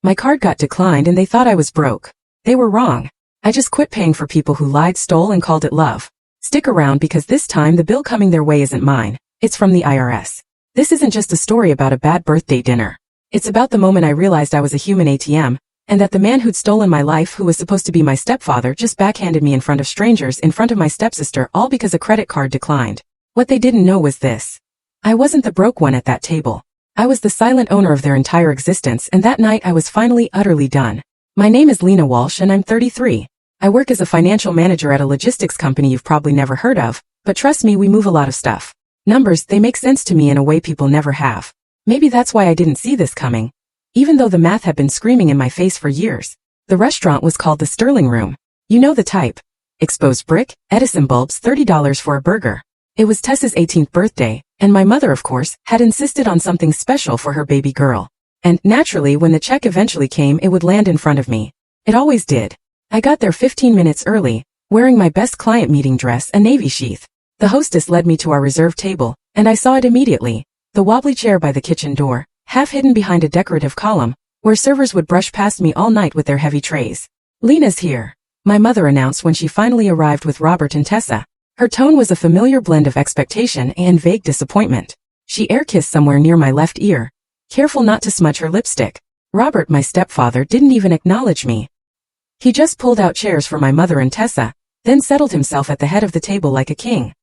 My card got declined and they thought I was broke. They were wrong. I just quit paying for people who lied, stole, and called it love. Stick around because this time the bill coming their way isn't mine. It's from the IRS. This isn't just a story about a bad birthday dinner. It's about the moment I realized I was a human ATM, and that the man who'd stolen my life, who was supposed to be my stepfather, just backhanded me in front of strangers, in front of my stepsister, all because a credit card declined. What they didn't know was this. I wasn't the broke one at that table. I was the silent owner of their entire existence, and that night I was finally utterly done. My name is Lena Walsh and I'm 33. I work as a financial manager at a logistics company you've probably never heard of, but trust me, we move a lot of stuff. Numbers, they make sense to me in a way people never have. Maybe that's why I didn't see this coming. Even though the math had been screaming in my face for years. The restaurant was called the Sterling Room. You know the type. Exposed brick, Edison bulbs, $30 for a burger. It was Tessa's 18th birthday, and my mother, of course, had insisted on something special for her baby girl. And, naturally, when the check eventually came, it would land in front of me. It always did. I got there 15 minutes early, wearing my best client meeting dress, a navy sheath. The hostess led me to our reserved table, and I saw it immediately. The wobbly chair by the kitchen door, half hidden behind a decorative column, where servers would brush past me all night with their heavy trays. "Lena's here," my mother announced when she finally arrived with Robert and Tessa. Her tone was a familiar blend of expectation and vague disappointment. She air-kissed somewhere near my left ear, careful not to smudge her lipstick. Robert, my stepfather, didn't even acknowledge me. He just pulled out chairs for my mother and Tessa, then settled himself at the head of the table like a king.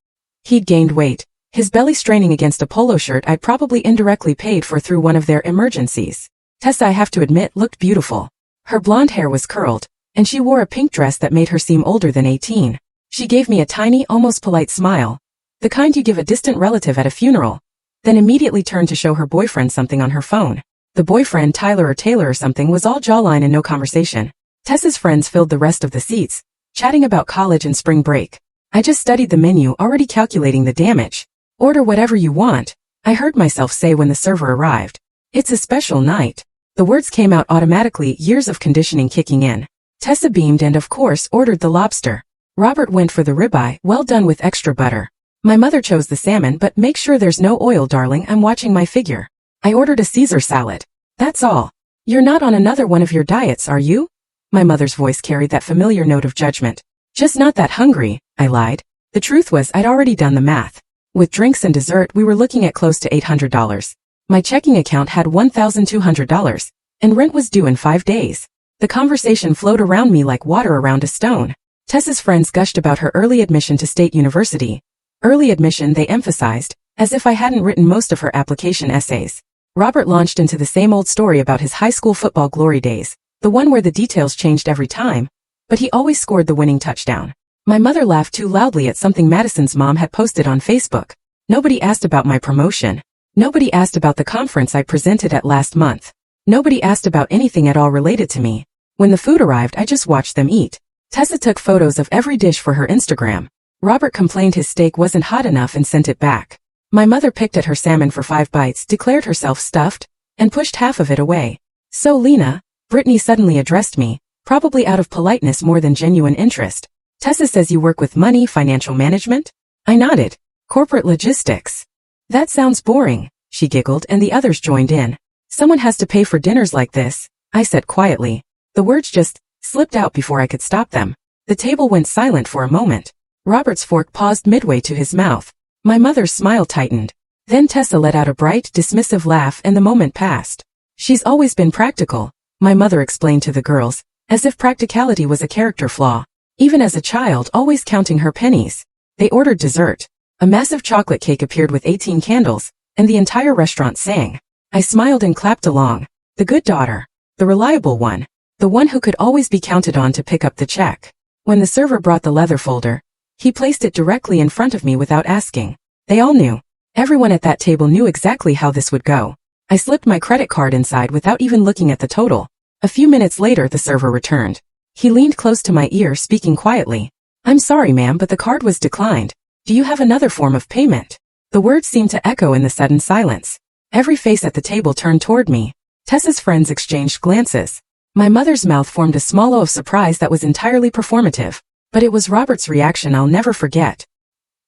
He'd gained weight, his belly straining against a polo shirt I'd probably indirectly paid for through one of their emergencies. Tessa, I have to admit, looked beautiful. Her blonde hair was curled, and she wore a pink dress that made her seem older than 18. She gave me a tiny, almost polite smile, the kind you give a distant relative at a funeral, then immediately turned to show her boyfriend something on her phone. The boyfriend, Tyler or Taylor or something, was all jawline and no conversation. Tessa's friends filled the rest of the seats, chatting about college and spring break. I just studied the menu, already calculating the damage. "Order whatever you want," I heard myself say when the server arrived. "It's a special night." The words came out automatically, years of conditioning kicking in. Tessa beamed and, of course, ordered the lobster. Robert went for the ribeye, well done with extra butter. My mother chose the salmon, but make sure there's no oil, darling, I'm watching my figure. I ordered a Caesar salad. "That's all. You're not on another one of your diets, are you?" My mother's voice carried that familiar note of judgment. "Just not that hungry," I lied. The truth was I'd already done the math. With drinks and dessert, we were looking at close to $800. My checking account had $1,200, and rent was due in 5 days. The conversation flowed around me like water around a stone. Tessa's friends gushed about her early admission to State University. Early admission, they emphasized, as if I hadn't written most of her application essays. Robert launched into the same old story about his high school football glory days, the one where the details changed every time, but he always scored the winning touchdown. My mother laughed too loudly at something Madison's mom had posted on Facebook. Nobody asked about my promotion. Nobody asked about the conference I presented at last month. Nobody asked about anything at all related to me. When the food arrived, I just watched them eat. Tessa took photos of every dish for her Instagram. Robert complained his steak wasn't hot enough and sent it back. My mother picked at her salmon for 5 bites, declared herself stuffed, and pushed half of it away. "So Lena," Brittany suddenly addressed me, probably out of politeness more than genuine interest. "Tessa says you work with money, financial management?" I nodded. "Corporate logistics. That sounds boring," she giggled, and the others joined in. "Someone has to pay for dinners like this," I said quietly. The words just slipped out before I could stop them. The table went silent for a moment. Robert's fork paused midway to his mouth. My mother's smile tightened. Then Tessa let out a bright, dismissive laugh and the moment passed. "She's always been practical," my mother explained to the girls, as if practicality was a character flaw. Even as a child, always counting her pennies. They ordered dessert. A massive chocolate cake appeared with 18 candles, and the entire restaurant sang. I smiled and clapped along. The good daughter. The reliable one. The one who could always be counted on to pick up the check. When the server brought the leather folder, he placed it directly in front of me without asking. They all knew. Everyone at that table knew exactly how this would go. I slipped my credit card inside without even looking at the total. A few minutes later, the server returned. He leaned close to my ear, speaking quietly. "I'm sorry, ma'am, but the card was declined. Do you have another form of payment?" The words seemed to echo in the sudden silence. Every face at the table turned toward me. Tessa's friends exchanged glances. My mother's mouth formed a small O of surprise that was entirely performative. But it was Robert's reaction I'll never forget.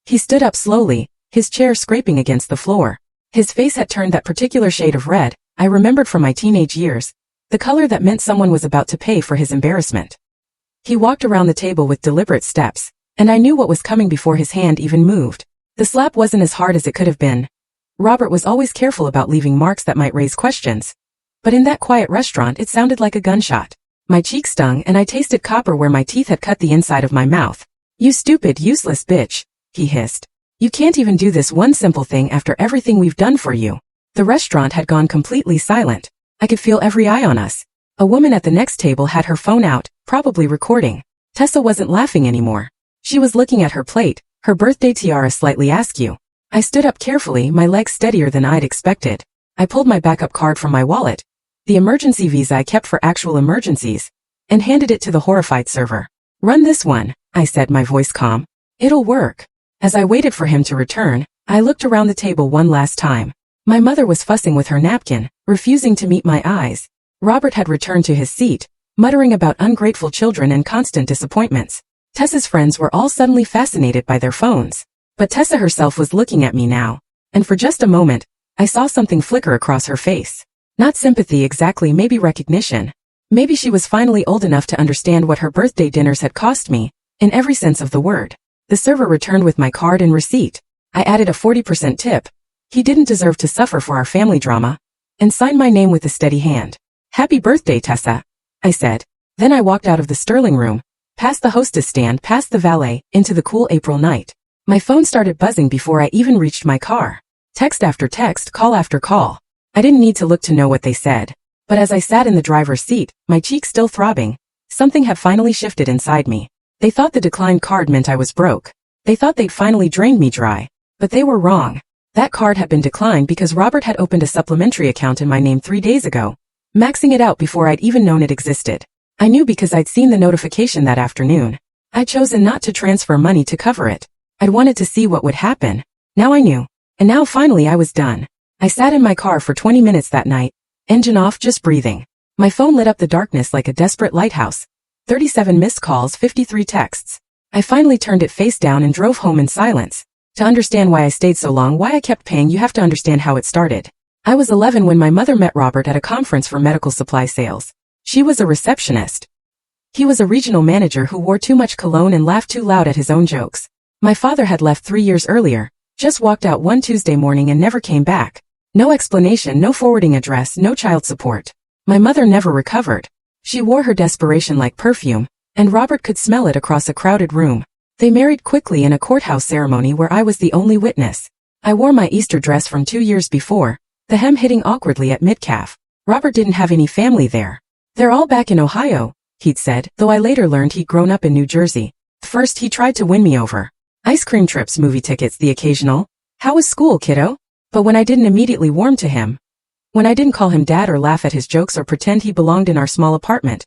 He stood up slowly, his chair scraping against the floor. His face had turned that particular shade of red I remembered from my teenage years, the color that meant someone was about to pay for his embarrassment. He walked around the table with deliberate steps, and I knew what was coming before his hand even moved. The slap wasn't as hard as it could have been. Robert was always careful about leaving marks that might raise questions. But in that quiet restaurant it sounded like a gunshot. My cheek stung and I tasted copper where my teeth had cut the inside of my mouth. "You stupid, useless bitch," he hissed. "You can't even do this one simple thing after everything we've done for you." The restaurant had gone completely silent. I could feel every eye on us. A woman at the next table had her phone out, probably recording. Tessa wasn't laughing anymore. She was looking at her plate, her birthday tiara slightly askew. I stood up carefully, my legs steadier than I'd expected. I pulled my backup card from my wallet, the emergency visa I kept for actual emergencies, and handed it to the horrified server. "Run this one," I said, my voice calm. "It'll work." As I waited for him to return, I looked around the table one last time. My mother was fussing with her napkin, refusing to meet my eyes. Robert had returned to his seat, muttering about ungrateful children and constant disappointments. Tessa's friends were all suddenly fascinated by their phones. But Tessa herself was looking at me now, and for just a moment, I saw something flicker across her face. Not sympathy exactly, maybe recognition. Maybe she was finally old enough to understand what her birthday dinners had cost me, in every sense of the word. The server returned with my card and receipt. I added a 40% tip. He didn't deserve to suffer for our family drama, and signed my name with a steady hand. "Happy birthday, Tessa," I said. Then I walked out of the Sterling room, past the hostess stand, past the valet, into the cool April night. My phone started buzzing before I even reached my car. Text after text, call after call. I didn't need to look to know what they said. But as I sat in the driver's seat, my cheeks still throbbing, something had finally shifted inside me. They thought the declined card meant I was broke. They thought they'd finally drained me dry. But they were wrong. That card had been declined because Robert had opened a supplementary account in my name 3 days ago, maxing it out before I'd even known it existed. I knew because I'd seen the notification that afternoon. I'd chosen not to transfer money to cover it. I'd wanted to see what would happen. Now I knew. And now finally I was done. I sat in my car for 20 minutes that night, engine off, just breathing. My phone lit up the darkness like a desperate lighthouse. 37 missed calls, 53 texts. I finally turned it face down and drove home in silence. To understand why I stayed so long, why I kept paying, you have to understand how it started. I was 11 when my mother met Robert at a conference for medical supply sales. She was a receptionist. He was a regional manager who wore too much cologne and laughed too loud at his own jokes. My father had left 3 years earlier, just walked out one Tuesday morning and never came back. No explanation, no forwarding address, no child support. My mother never recovered. She wore her desperation like perfume, and Robert could smell it across a crowded room. They married quickly in a courthouse ceremony where I was the only witness. I wore my Easter dress from 2 years before, the hem hitting awkwardly at mid-calf. Robert didn't have any family there. "They're all back in Ohio," he'd said, though I later learned he'd grown up in New Jersey. First he tried to win me over. Ice cream trips, movie tickets, the occasional, "How was school, kiddo?" But when I didn't immediately warm to him, when I didn't call him dad or laugh at his jokes or pretend he belonged in our small apartment,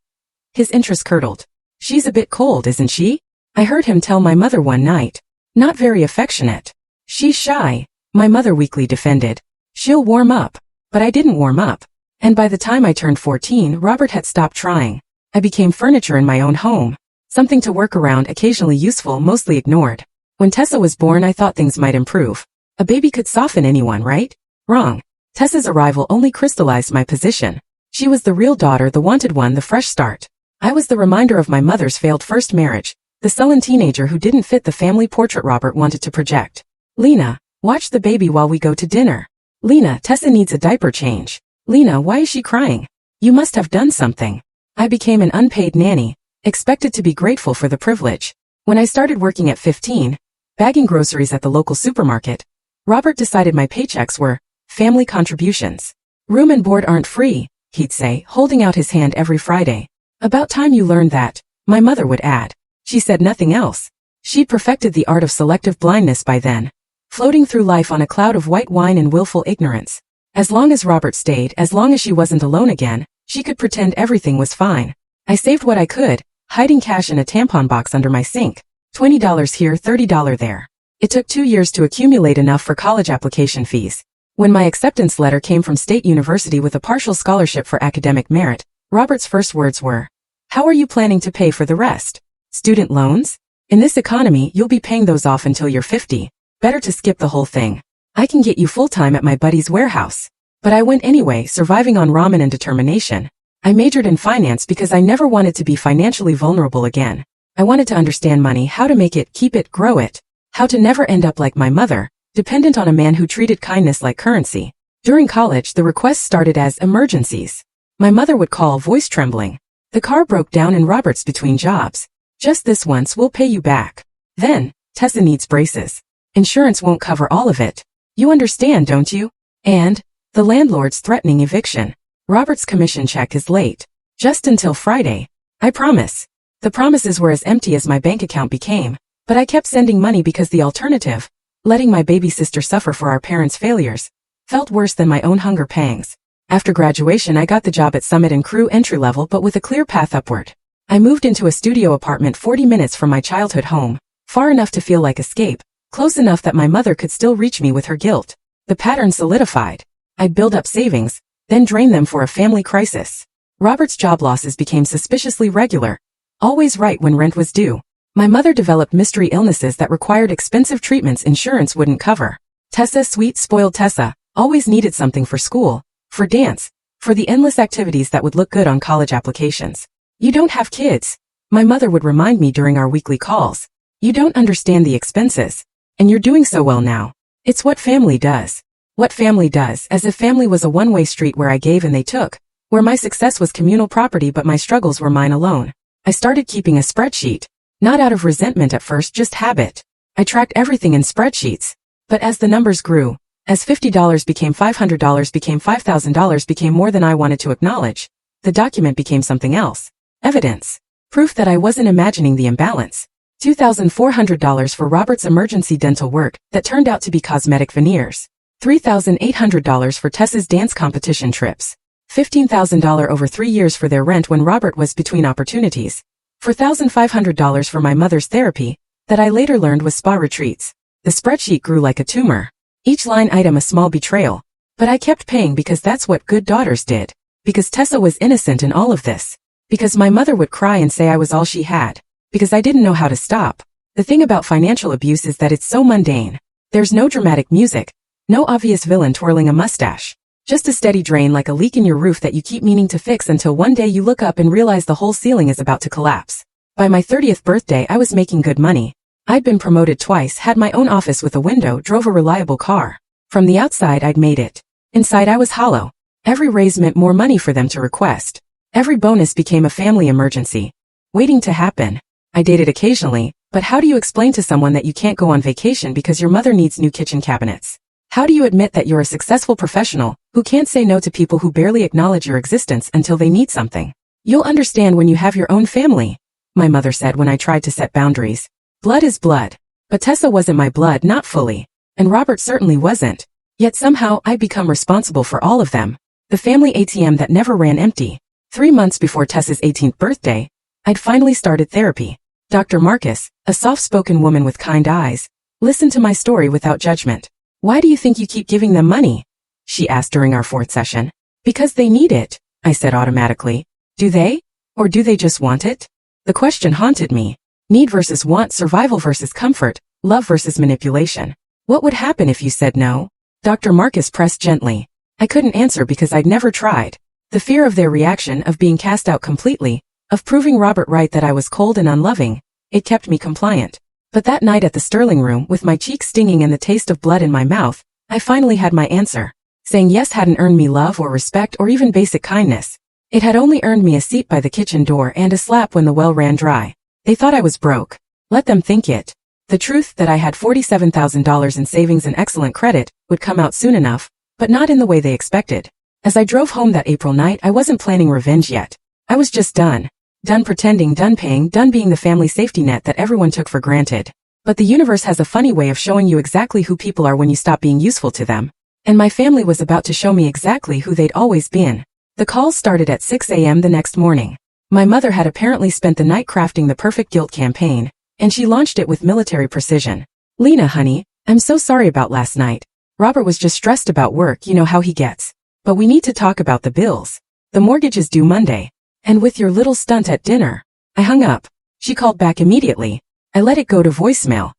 his interest curdled. "She's a bit cold, isn't she?" I heard him tell my mother one night. "Not very affectionate." "She's shy," my mother weakly defended. "She'll warm up." But I didn't warm up. And by the time I turned 14, Robert had stopped trying. I became furniture in my own home. Something to work around, occasionally useful, mostly ignored. When Tessa was born, I thought things might improve. A baby could soften anyone, right? Wrong. Tessa's arrival only crystallized my position. She was the real daughter, the wanted one, the fresh start. I was the reminder of my mother's failed first marriage, the sullen teenager who didn't fit the family portrait Robert wanted to project. "Lena, watch the baby while we go to dinner." "Lena, Tessa needs a diaper change." "Lena, why is she crying? You must have done something." I became an unpaid nanny, expected to be grateful for the privilege. When I started working at 15, bagging groceries at the local supermarket, Robert decided my paychecks were family contributions. "Room and board aren't free," he'd say, holding out his hand every Friday. "About time you learned that," my mother would add. She said nothing else. She'd perfected the art of selective blindness by then, floating through life on a cloud of white wine and willful ignorance. As long as Robert stayed, as long as she wasn't alone again, she could pretend everything was fine. I saved what I could, hiding cash in a tampon box under my sink. $20 here, $30 there. It took 2 years to accumulate enough for college application fees. When my acceptance letter came from State University with a partial scholarship for academic merit, Robert's first words were, "How are you planning to pay for the rest? Student loans? In this economy, you'll be paying those off until you're 50. Better to skip the whole thing. I can get you full-time at my buddy's warehouse." But I went anyway, surviving on ramen and determination. I majored in finance because I never wanted to be financially vulnerable again. I wanted to understand money, how to make it, keep it, grow it. How to never end up like my mother, dependent on a man who treated kindness like currency. During college, the requests started as emergencies. My mother would call, voice trembling. The car broke down and Robert's between jobs. Just this once, we'll pay you back. Then, Tessa needs braces. Insurance won't cover all of it. You understand, don't you? And the landlord's threatening eviction. Robert's commission check is late. Just until Friday. I promise. The promises were as empty as my bank account became, but I kept sending money because the alternative, letting my baby sister suffer for our parents' failures, felt worse than my own hunger pangs. After graduation, I got the job at Summit and Crew entry level but with a clear path upward. I moved into a studio apartment 40 minutes from my childhood home, far enough to feel like escape, close enough that my mother could still reach me with her guilt. The pattern solidified. I'd build up savings, then drain them for a family crisis. Robert's job losses became suspiciously regular, always right when rent was due. My mother developed mystery illnesses that required expensive treatments insurance wouldn't cover. Tessa, sweet, spoiled Tessa, always needed something for school, for dance, for the endless activities that would look good on college applications. You don't have kids, my mother would remind me during our weekly calls. You don't understand the expenses. And you're doing so well now. It's what family does. What family does, as if family was a one-way street where I gave and they took, where my success was communal property but my struggles were mine alone. I started keeping a spreadsheet. Not out of resentment at first, just habit. I tracked everything in spreadsheets. But as the numbers grew, as $50 became $500 became $5,000 became more than I wanted to acknowledge, the document became something else. Evidence. Proof that I wasn't imagining the imbalance. $2,400 for Robert's emergency dental work that turned out to be cosmetic veneers. $3,800 for Tessa's dance competition trips. $15,000 over 3 years for their rent when Robert was between opportunities. $4,500 for my mother's therapy, that I later learned was spa retreats. The spreadsheet grew like a tumor. Each line item a small betrayal. But I kept paying because that's what good daughters did. Because Tessa was innocent in all of this. Because my mother would cry and say I was all she had. Because I didn't know how to stop. The thing about financial abuse is that it's so mundane. There's no dramatic music. No obvious villain twirling a mustache. Just a steady drain like a leak in your roof that you keep meaning to fix until one day you look up and realize the whole ceiling is about to collapse. By my 30th birthday, I was making good money. I'd been promoted twice, had my own office with a window, drove a reliable car. From the outside, I'd made it. Inside, I was hollow. Every raise meant more money for them to request. Every bonus became a family emergency, waiting to happen. I dated occasionally, but how do you explain to someone that you can't go on vacation because your mother needs new kitchen cabinets? How do you admit that you're a successful professional who can't say no to people who barely acknowledge your existence until they need something? You'll understand when you have your own family, my mother said when I tried to set boundaries. Blood is blood. But Tessa wasn't my blood, not fully. And Robert certainly wasn't. Yet somehow I'd become responsible for all of them. The family ATM that never ran empty. 3 months before Tessa's 18th birthday, I'd finally started therapy. Dr. Marcus, a soft-spoken woman with kind eyes, listened to my story without judgment. Why do you think you keep giving them money? She asked during our 4th session. Because they need it, I said automatically. Do they? Or do they just want it? The question haunted me. Need versus want, survival versus comfort, love versus manipulation. What would happen if you said no? Dr. Marcus pressed gently. I couldn't answer because I'd never tried. The fear of their reaction, of being cast out completely, of proving Robert right that I was cold and unloving, it kept me compliant. But that night at the Sterling Room, with my cheeks stinging and the taste of blood in my mouth, I finally had my answer. Saying yes hadn't earned me love or respect or even basic kindness. It had only earned me a seat by the kitchen door and a slap when the well ran dry. They thought I was broke. Let them think it. The truth that I had $47,000 in savings and excellent credit would come out soon enough, but not in the way they expected. As I drove home that April night, I wasn't planning revenge yet. I was just done. Done pretending, done paying, done being the family safety net that everyone took for granted. But the universe has a funny way of showing you exactly who people are when you stop being useful to them. And my family was about to show me exactly who they'd always been. The calls started at 6 a.m. the next morning. My mother had apparently spent the night crafting the perfect guilt campaign, and she launched it with military precision. Lena, honey, I'm so sorry about last night. Robert was just stressed about work, you know how he gets. But we need to talk about the bills. The mortgage is due Monday. And with your little stunt at dinner. I hung up. She called back immediately. I let it go to voicemail.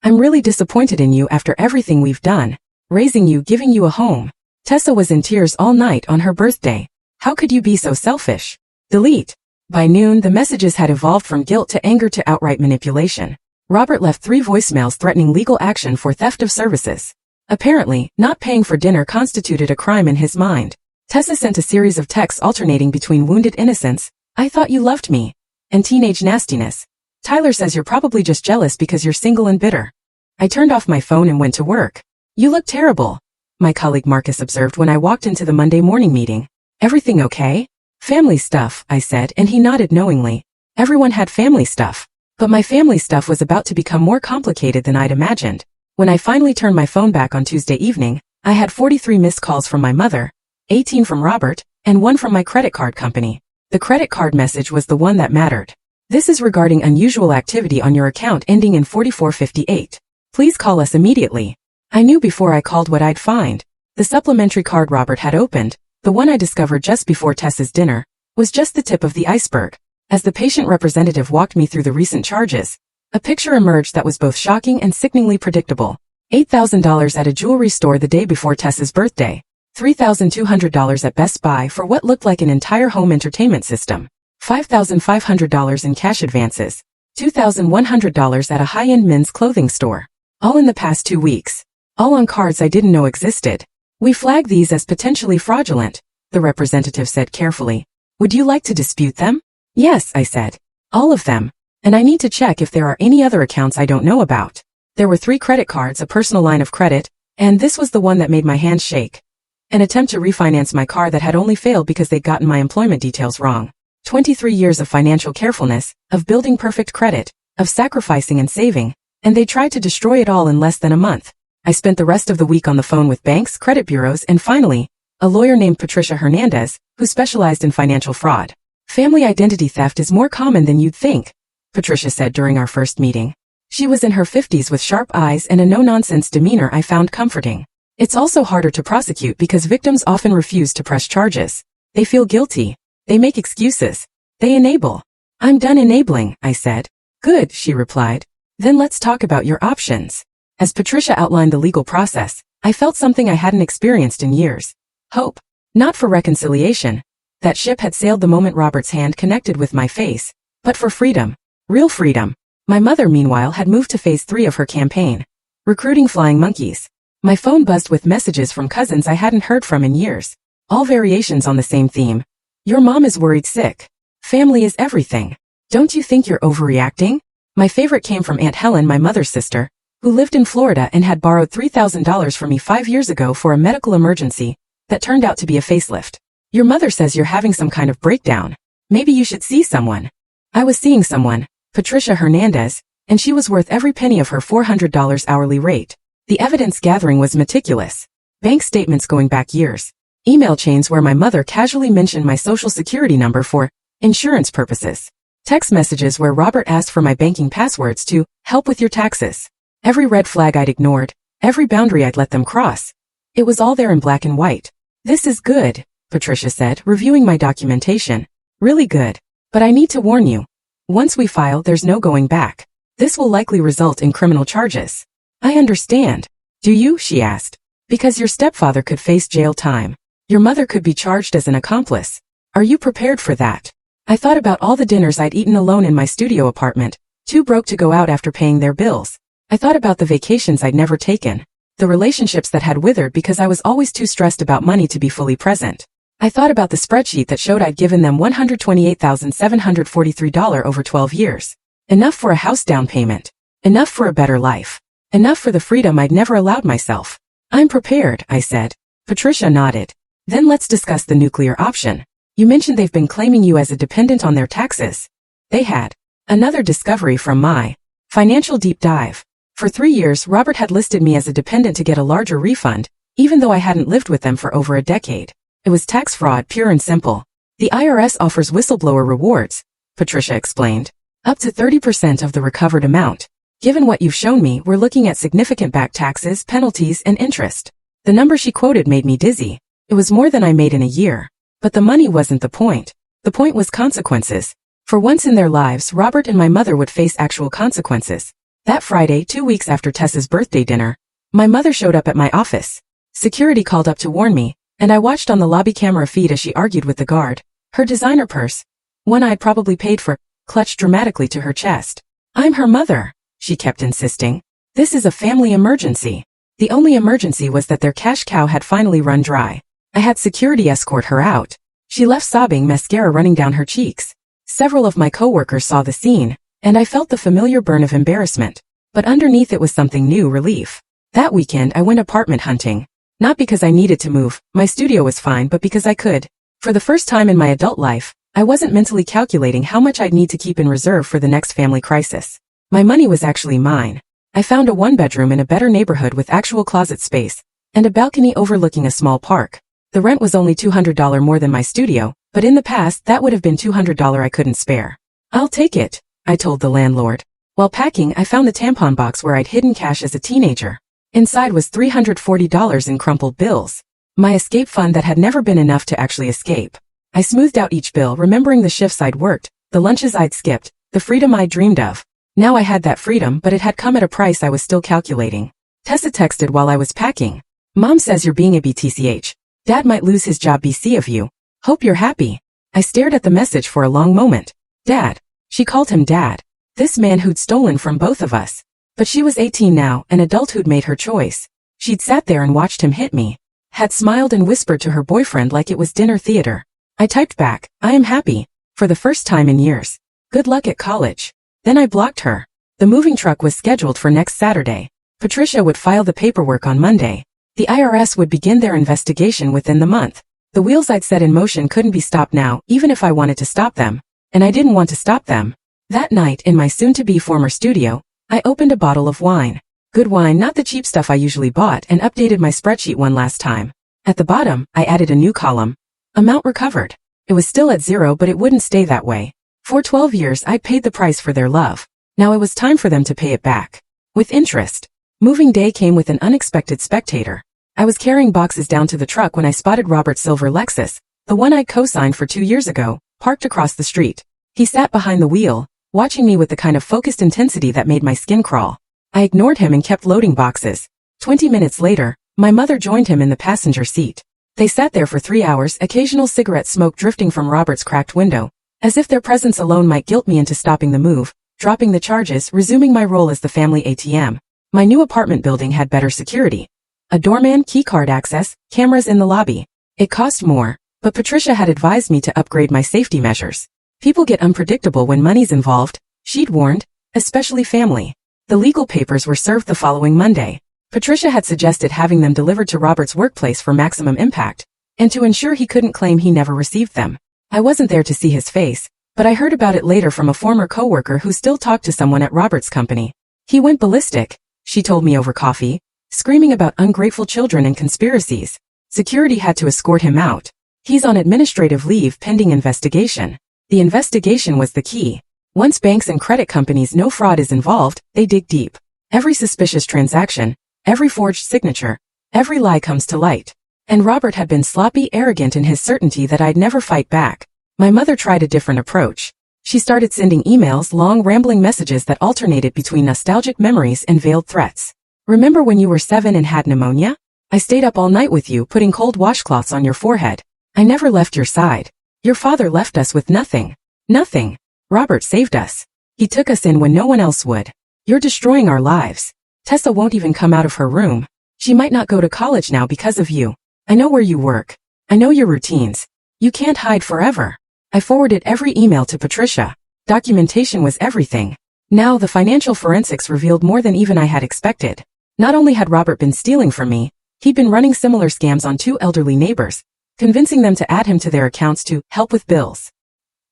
I'm really disappointed in you after everything we've done. Raising you, giving you a home. Tessa was in tears all night on her birthday. How could you be so selfish? Delete. By noon, the messages had evolved from guilt to anger to outright manipulation. Robert left 3 voicemails threatening legal action for theft of services. Apparently, not paying for dinner constituted a crime in his mind. Tessa sent a series of texts alternating between wounded innocence, "I thought you loved me," and teenage nastiness. "Tyler says you're probably just jealous because you're single and bitter." I turned off my phone and went to work. "You look terrible," my colleague Marcus observed when I walked into the Monday morning meeting. "Everything okay?" "Family stuff," I said, and he nodded knowingly. Everyone had family stuff. But my family stuff was about to become more complicated than I'd imagined. When I finally turned my phone back on Tuesday evening, I had 43 missed calls from my mother, 18 from Robert, and 1 from my credit card company. The credit card message was the one that mattered. "This is regarding unusual activity on your account ending in 4458. Please call us immediately." I knew before I called what I'd find. The supplementary card Robert had opened, the one I discovered just before Tessa's dinner, was just the tip of the iceberg. As the patient representative walked me through the recent charges, a picture emerged that was both shocking and sickeningly predictable. $8,000 at a jewelry store the day before Tessa's birthday. $3,200 at Best Buy for what looked like an entire home entertainment system. $5,500 in cash advances. $2,100 at a high-end men's clothing store. All in the past 2 weeks. All on cards I didn't know existed. "We flag these as potentially fraudulent," the representative said carefully. "Would you like to dispute them?" "Yes," I said. "All of them. And I need to check if there are any other accounts I don't know about." There were 3 credit cards, a personal line of credit, and this was the one that made my hands shake. An attempt to refinance my car that had only failed because they'd gotten my employment details wrong. 23 years of financial carefulness, of building perfect credit, of sacrificing and saving, and they tried to destroy it all in less than a month. I spent the rest of the week on the phone with banks, credit bureaus, and finally, a lawyer named Patricia Hernandez, who specialized in financial fraud. "Family identity theft is more common than you'd think," Patricia said during our first meeting. She was in her 50s with sharp eyes and a no-nonsense demeanor I found comforting. "It's also harder to prosecute because victims often refuse to press charges. They feel guilty. They make excuses. They enable." "I'm done enabling," I said. "Good," she replied. "Then let's talk about your options." As Patricia outlined the legal process, I felt something I hadn't experienced in years. Hope. Not for reconciliation. That ship had sailed the moment Robert's hand connected with my face, but for freedom. Real freedom. My mother, meanwhile, had moved to phase 3 of her campaign. Recruiting flying monkeys. My phone buzzed with messages from cousins I hadn't heard from in years. All variations on the same theme. "Your mom is worried sick. Family is everything. Don't you think you're overreacting?" My favorite came from Aunt Helen, my mother's sister, who lived in Florida and had borrowed $3,000 from me 5 years ago for a medical emergency that turned out to be a facelift. "Your mother says you're having some kind of breakdown. Maybe you should see someone." I was seeing someone, Patricia Hernandez, and she was worth every penny of her $400 hourly rate. The evidence gathering was meticulous. Bank statements going back years. Email chains where my mother casually mentioned my social security number for insurance purposes. Text messages where Robert asked for my banking passwords to help with your taxes. Every red flag I'd ignored, every boundary I'd let them cross. It was all there in black and white. "This is good," Patricia said, reviewing my documentation. "Really good. But I need to warn you. Once we file, there's no going back. This will likely result in criminal charges." "I understand." "Do you?" she asked. "Because your stepfather could face jail time. Your mother could be charged as an accomplice. Are you prepared for that?" I thought about all the dinners I'd eaten alone in my studio apartment, too broke to go out after paying their bills. I thought about the vacations I'd never taken, the relationships that had withered because I was always too stressed about money to be fully present. I thought about the spreadsheet that showed I'd given them $128,743 over 12 years. Enough for a house down payment. Enough for a better life. Enough for the freedom I'd never allowed myself. "I'm prepared," I said. Patricia nodded. "Then let's discuss the nuclear option. You mentioned they've been claiming you as a dependent on their taxes." They had. Another discovery from my financial deep dive. For 3 years, Robert had listed me as a dependent to get a larger refund, even though I hadn't lived with them for over a decade. It was tax fraud, pure and simple. "The IRS offers whistleblower rewards," Patricia explained. "Up to 30% of the recovered amount. Given what you've shown me, we're looking at significant back taxes, penalties, and interest." The number she quoted made me dizzy. It was more than I made in a year. But the money wasn't the point. The point was consequences. For once in their lives, Robert and my mother would face actual consequences. That Friday, 2 weeks after Tessa's birthday dinner, my mother showed up at my office. Security called up to warn me, and I watched on the lobby camera feed as she argued with the guard. Her designer purse, one I'd probably paid for, clutched dramatically to her chest. "I'm her mother," she kept insisting. "This is a family emergency." The only emergency was that their cash cow had finally run dry. I had security escort her out. She left sobbing, mascara running down her cheeks. Several of my coworkers saw the scene, and I felt the familiar burn of embarrassment. But underneath it was something new, relief. That weekend I went apartment hunting. Not because I needed to move, my studio was fine, but because I could. For the first time in my adult life, I wasn't mentally calculating how much I'd need to keep in reserve for the next family crisis. My money was actually mine. I found a one-bedroom in a better neighborhood with actual closet space, and a balcony overlooking a small park. The rent was only $200 more than my studio, but in the past that would have been $200 I couldn't spare. "I'll take it," I told the landlord. While packing, I found the tampon box where I'd hidden cash as a teenager. Inside was $340 in crumpled bills. My escape fund that had never been enough to actually escape. I smoothed out each bill, remembering the shifts I'd worked, the lunches I'd skipped, the freedom I'd dreamed of. Now I had that freedom, but it had come at a price I was still calculating. Tessa texted while I was packing. "Mom says you're being a BTCH. Dad might lose his job BC of you. Hope you're happy." I stared at the message for a long moment. Dad. She called him Dad. This man who'd stolen from both of us. But she was 18 now, an adult who'd made her choice. She'd sat there and watched him hit me. Had smiled and whispered to her boyfriend like it was dinner theater. I typed back, "I am happy. For the first time in years. Good luck at college." Then I blocked her. The moving truck was scheduled for next Saturday. Patricia would file the paperwork on Monday. The IRS would begin their investigation within the month. The wheels I'd set in motion couldn't be stopped now, even if I wanted to stop them. And I didn't want to stop them. That night, in my soon-to-be former studio, I opened a bottle of wine. Good wine, not the cheap stuff I usually bought, and updated my spreadsheet one last time. At the bottom, I added a new column. Amount recovered. It was still at zero, but it wouldn't stay that way. For 12 years, I'd paid the price for their love. Now it was time for them to pay it back. With interest. Moving day came with an unexpected spectator. I was carrying boxes down to the truck when I spotted Robert's silver Lexus, the one I'd co-signed for 2 years ago, parked across the street. He sat behind the wheel, watching me with the kind of focused intensity that made my skin crawl. I ignored him and kept loading boxes. 20 minutes later, my mother joined him in the passenger seat. They sat there for 3 hours, occasional cigarette smoke drifting from Robert's cracked window, as if their presence alone might guilt me into stopping the move, dropping the charges, resuming my role as the family ATM. My new apartment building had better security. A doorman, keycard access, cameras in the lobby. It cost more, but Patricia had advised me to upgrade my safety measures. People get unpredictable when money's involved, she'd warned, especially family. The legal papers were served the following Monday. Patricia had suggested having them delivered to Robert's workplace for maximum impact, and to ensure he couldn't claim he never received them. I wasn't there to see his face, but I heard about it later from a former coworker who still talked to someone at Robert's company. He went ballistic, she told me over coffee, screaming about ungrateful children and conspiracies. Security had to escort him out. He's on administrative leave pending investigation. The investigation was the key. Once banks and credit companies know fraud is involved, they dig deep. Every suspicious transaction, every forged signature, every lie comes to light. And Robert had been sloppy, arrogant in his certainty that I'd never fight back. My mother tried a different approach. She started sending emails, long rambling messages that alternated between nostalgic memories and veiled threats. "Remember when you were 7 and had pneumonia? I stayed up all night with you, putting cold washcloths on your forehead. I never left your side. Your father left us with nothing. Nothing. Robert saved us. He took us in when no one else would. You're destroying our lives. Tessa won't even come out of her room. She might not go to college now because of you. I know where you work. I know your routines. You can't hide forever." I forwarded every email to Patricia. Documentation was everything. Now the financial forensics revealed more than even I had expected. Not only had Robert been stealing from me, he'd been running similar scams on 2 elderly neighbors, convincing them to add him to their accounts to help with bills.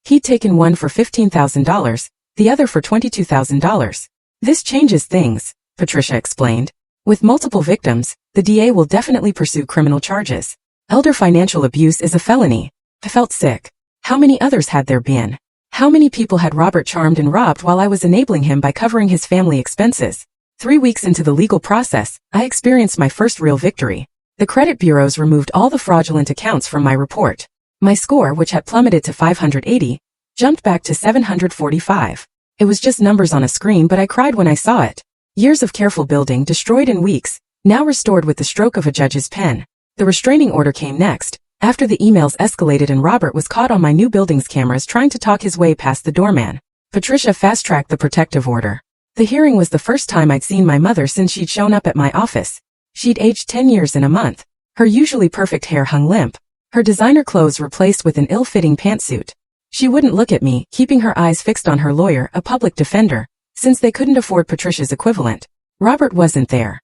He'd taken one for $15,000, the other for $22,000. "This changes things," Patricia explained. "With multiple victims, the DA will definitely pursue criminal charges. Elder financial abuse is a felony." I felt sick. How many others had there been? How many people had Robert charmed and robbed while I was enabling him by covering his family expenses? 3 weeks into the legal process, I experienced my first real victory. The credit bureaus removed all the fraudulent accounts from my report. My score, which had plummeted to 580, jumped back to 745. It was just numbers on a screen, but I cried when I saw it. Years of careful building destroyed in weeks, now restored with the stroke of a judge's pen. The restraining order came next, after the emails escalated and Robert was caught on my new building's cameras trying to talk his way past the doorman. Patricia fast-tracked the protective order. The hearing was the first time I'd seen my mother since she'd shown up at my office. She'd aged 10 years in a month. Her usually perfect hair hung limp. Her designer clothes replaced with an ill-fitting pantsuit. She wouldn't look at me, keeping her eyes fixed on her lawyer, a public defender, since they couldn't afford Patricia's equivalent. Robert wasn't there.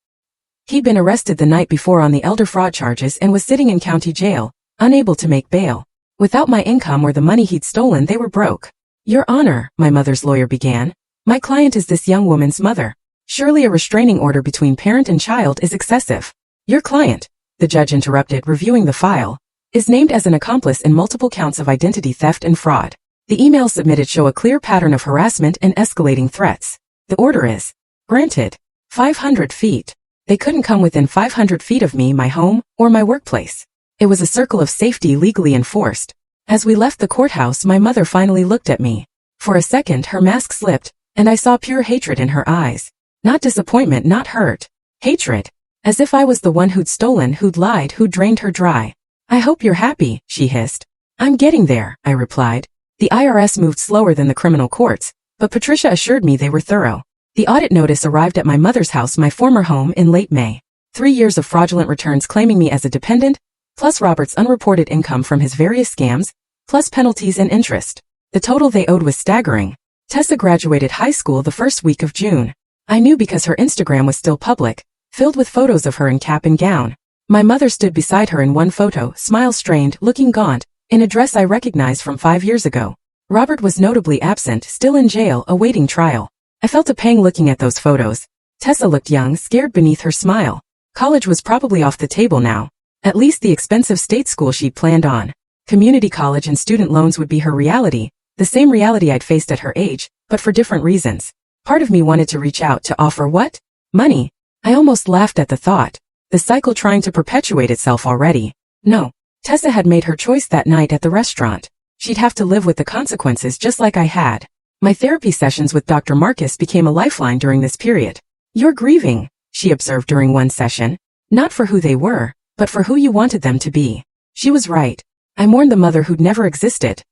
He'd been arrested the night before on the elder fraud charges and was sitting in county jail, unable to make bail. Without my income or the money he'd stolen, they were broke. Your Honor, my mother's lawyer began. My client is this young woman's mother. Surely a restraining order between parent and child is excessive. Your client, the judge interrupted, reviewing the file, is named as an accomplice in multiple counts of identity theft and fraud. The emails submitted show a clear pattern of harassment and escalating threats. The order is granted. 500 feet. They couldn't come within 500 feet of me, my home, or my workplace. It was a circle of safety legally enforced. As we left the courthouse, my mother finally looked at me. For a second, her mask slipped, and I saw pure hatred in her eyes. Not disappointment, not hurt. Hatred. As if I was the one who'd stolen, who'd lied, who'd drained her dry. I hope you're happy, she hissed. I'm getting there, I replied. The IRS moved slower than the criminal courts, but Patricia assured me they were thorough. The audit notice arrived at my mother's house, my former home, in late May. 3 years of fraudulent returns claiming me as a dependent, plus Robert's unreported income from his various scams, plus penalties and interest. The total they owed was staggering. Tessa graduated high school the first week of June. I knew because her Instagram was still public, filled with photos of her in cap and gown. My mother stood beside her in one photo, smile strained, looking gaunt, in a dress I recognized from 5 years ago. Robert was notably absent, still in jail, awaiting trial. I felt a pang looking at those photos. Tessa looked young, scared beneath her smile. College was probably off the table now. At least the expensive state school she'd planned on. Community college and student loans would be her reality, the same reality I'd faced at her age, but for different reasons. Part of me wanted to reach out to offer what? Money. I almost laughed at the thought. The cycle trying to perpetuate itself already. No. Tessa had made her choice that night at the restaurant. She'd have to live with the consequences just like I had. My therapy sessions with Dr. Marcus became a lifeline during this period. You're grieving, she observed during one session. Not for who they were, but for who you wanted them to be. She was right. I mourned the mother who'd never existed.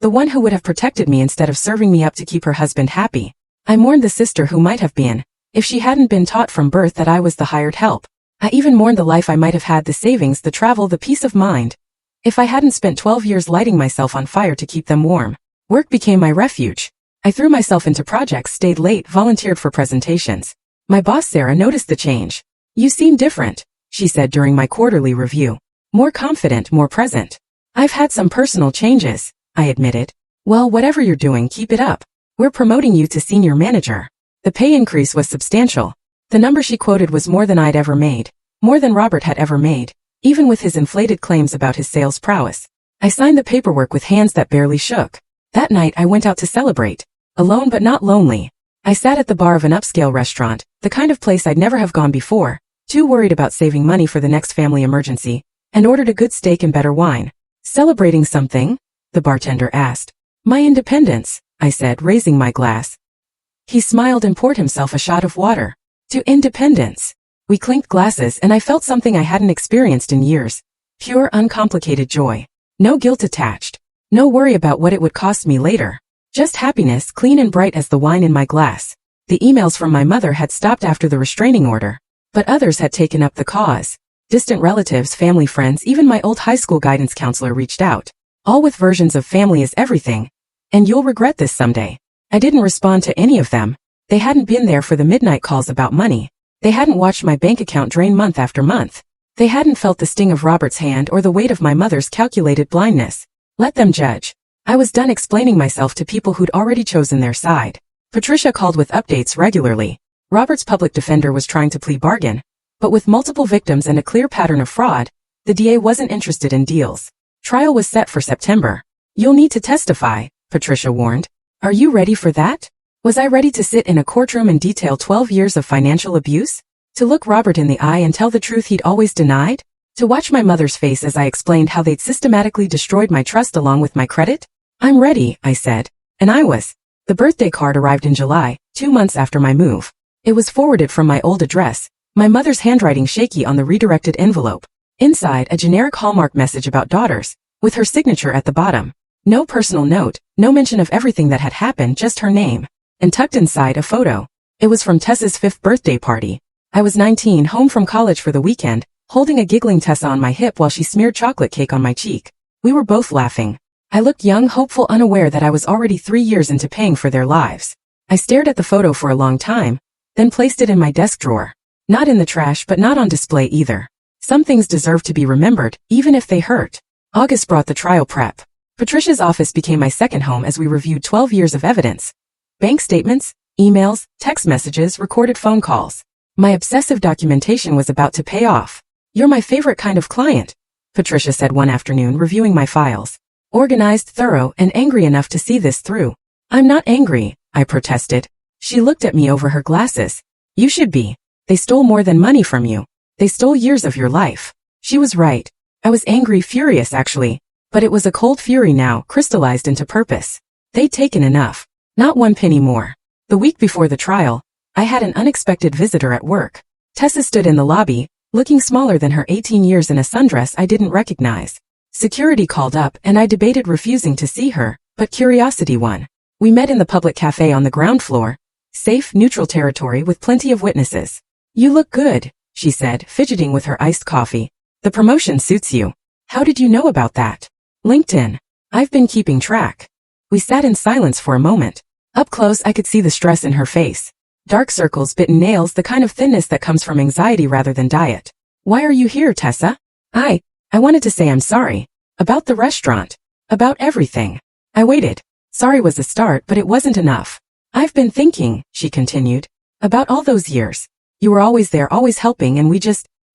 The one who would have protected me instead of serving me up to keep her husband happy. I mourned the sister who might have been, if she hadn't been taught from birth that I was the hired help. I even mourned the life I might have had, the savings, the travel, the peace of mind. If I hadn't spent 12 years lighting myself on fire to keep them warm. Work became my refuge. I threw myself into projects, stayed late, volunteered for presentations. My boss Sarah noticed the change. You seem different, she said during my quarterly review. More confident, more present. I've had some personal changes, I admitted. Well, whatever you're doing, keep it up. We're promoting you to senior manager. The pay increase was substantial. The number she quoted was more than I'd ever made. More than Robert had ever made, even with his inflated claims about his sales prowess. I signed the paperwork with hands that barely shook. That night I went out to celebrate. Alone but not lonely. I sat at the bar of an upscale restaurant, the kind of place I'd never have gone before, too worried about saving money for the next family emergency, and ordered a good steak and better wine. Celebrating something? The bartender asked. My independence, I said, raising my glass. He smiled and poured himself a shot of water. To independence. We clinked glasses and I felt something I hadn't experienced in years. Pure, uncomplicated joy. No guilt attached. No worry about what it would cost me later. Just happiness, clean and bright as the wine in my glass. The emails from my mother had stopped after the restraining order, but others had taken up the cause. Distant relatives, family friends, even my old high school guidance counselor reached out. All with versions of family is everything. And you'll regret this someday. I didn't respond to any of them. They hadn't been there for the midnight calls about money. They hadn't watched my bank account drain month after month. They hadn't felt the sting of Robert's hand or the weight of my mother's calculated blindness. Let them judge. I was done explaining myself to people who'd already chosen their side. Patricia called with updates regularly. Robert's public defender was trying to plea bargain, but with multiple victims and a clear pattern of fraud, the DA wasn't interested in deals. Trial was set for September. You'll need to testify, Patricia warned. Are you ready for that? Was I ready to sit in a courtroom and detail 12 years of financial abuse? To look Robert in the eye and tell the truth he'd always denied? To watch my mother's face as I explained how they'd systematically destroyed my trust along with my credit? I'm ready, I said. And I was. The birthday card arrived in July, 2 months after my move. It was forwarded from my old address, my mother's handwriting shaky on the redirected envelope. Inside, a generic Hallmark message about daughters, with her signature at the bottom. No personal note, no mention of everything that had happened, just her name. And tucked inside, a photo. It was from Tessa's 5th birthday party. I was 19, home from college for the weekend, holding a giggling Tessa on my hip while she smeared chocolate cake on my cheek. We were both laughing. I looked young, hopeful, unaware that I was already 3 years into paying for their lives. I stared at the photo for a long time, then placed it in my desk drawer. Not in the trash, but not on display either. Some things deserve to be remembered, even if they hurt. August brought the trial prep. Patricia's office became my second home as we reviewed 12 years of evidence. Bank statements, emails, text messages, recorded phone calls. My obsessive documentation was about to pay off. "You're my favorite kind of client," Patricia said one afternoon, reviewing my files. Organized, thorough, and angry enough to see this through. "I'm not angry," I protested. She looked at me over her glasses. "You should be. They stole more than money from you. They stole years of your life." She was right. I was angry, furious actually. But it was a cold fury now, crystallized into purpose. They'd taken enough. Not 1 penny more. The week before the trial, I had an unexpected visitor at work. Tessa stood in the lobby, looking smaller than her 18 years in a sundress I didn't recognize. Security called up and I debated refusing to see her, but curiosity won. We met in the public cafe on the ground floor. Safe, neutral territory with plenty of witnesses. "You look good," she said, fidgeting with her iced coffee. "The promotion suits you. How did you know about that?" "LinkedIn. I've been keeping track." We sat in silence for a moment. Up close I could see the stress in her face. Dark circles, bitten nails, the kind of thinness that comes from anxiety rather than diet. "Why are you here, Tessa?" I wanted to say I'm sorry. About the restaurant. About everything. I waited. Sorry was a start, but it wasn't enough. "I've been thinking," she continued, "about all those years. You were always there, always helping, and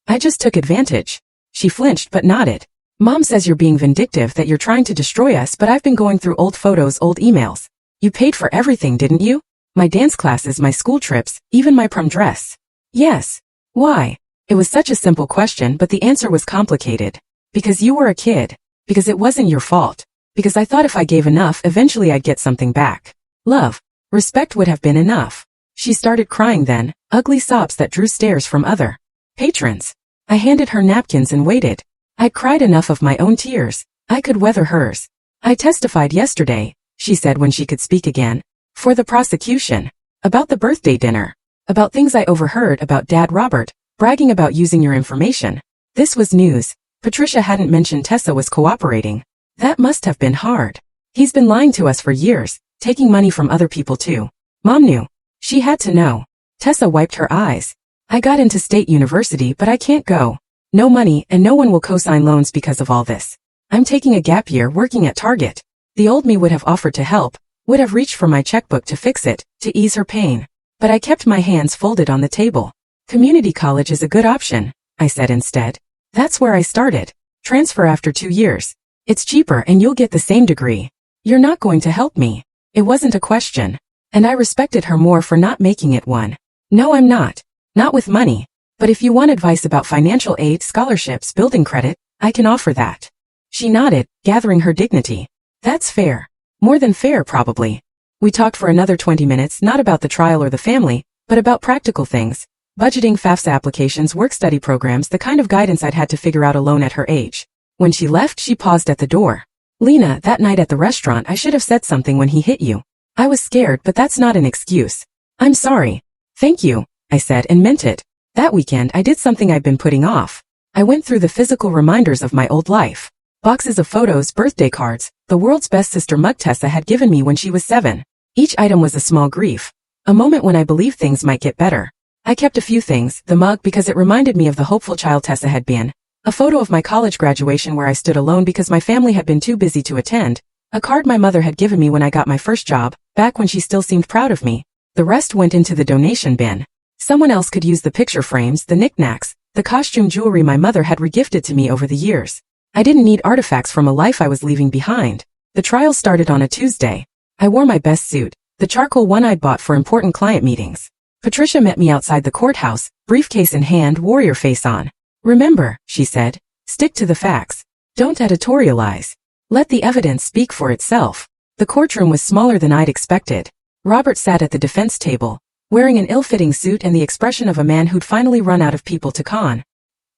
I just took advantage." She flinched but nodded. "Mom says you're being vindictive, that you're trying to destroy us, but I've been going through old photos, old emails. You paid for everything, didn't you? My dance classes, my school trips, even my prom dress." "Yes." "Why?" It was such a simple question, but the answer was complicated. "Because you were a kid. Because it wasn't your fault. Because I thought if I gave enough, eventually I'd get something back. Love, respect would have been enough." She started crying then, ugly sobs that drew stares from other patrons. I handed her napkins and waited. I'd cried enough of my own tears. I could weather hers. "I testified yesterday," she said when she could speak again, "for the prosecution. About the birthday dinner. About things I overheard about Dad Robert, bragging about using your information." This was news. Patricia hadn't mentioned Tessa was cooperating. That must have been hard. "He's been lying to us for years, taking money from other people too." Mom knew. She had to know. Tessa wiped her eyes. "I got into State University, but I can't go. No money, and no one will co-sign loans because of all this. I'm taking a gap year working at Target." The old me would have offered to help, would have reached for my checkbook to fix it, to ease her pain. But I kept my hands folded on the table. "Community college is a good option," I said instead. "That's where I started. Transfer after 2 years. It's cheaper and you'll get the same degree." "You're not going to help me." It wasn't a question. And I respected her more for not making it one. "No, I'm not. Not with money. But if you want advice about financial aid, scholarships, building credit, I can offer that." She nodded, gathering her dignity. "That's fair. More than fair, probably." We talked for another 20 minutes, not about the trial or the family, but about practical things. Budgeting, FAFSA applications, work-study programs, the kind of guidance I'd had to figure out alone at her age. When she left, she paused at the door. "Lena, that night at the restaurant I should have said something when he hit you. I was scared, but that's not an excuse." "I'm sorry." "Thank you," I said, and meant it. That weekend I did something I'd been putting off. I went through the physical reminders of my old life. Boxes of photos, birthday cards, the world's best sister mug Tessa had given me when she was 7. Each item was a small grief. A moment when I believed things might get better. I kept a few things, the mug because it reminded me of the hopeful child Tessa had been. A photo of my college graduation where I stood alone because my family had been too busy to attend. A card my mother had given me when I got my first job, back when she still seemed proud of me. The rest went into the donation bin. Someone else could use the picture frames, the knickknacks, the costume jewelry my mother had regifted to me over the years. I didn't need artifacts from a life I was leaving behind. The trial started on a Tuesday. I wore my best suit, the charcoal one I'd bought for important client meetings. Patricia met me outside the courthouse, briefcase in hand, warrior face on. "Remember," she said, "stick to the facts. Don't editorialize. Let the evidence speak for itself." The courtroom was smaller than I'd expected. Robert sat at the defense table, wearing an ill-fitting suit and the expression of a man who'd finally run out of people to con.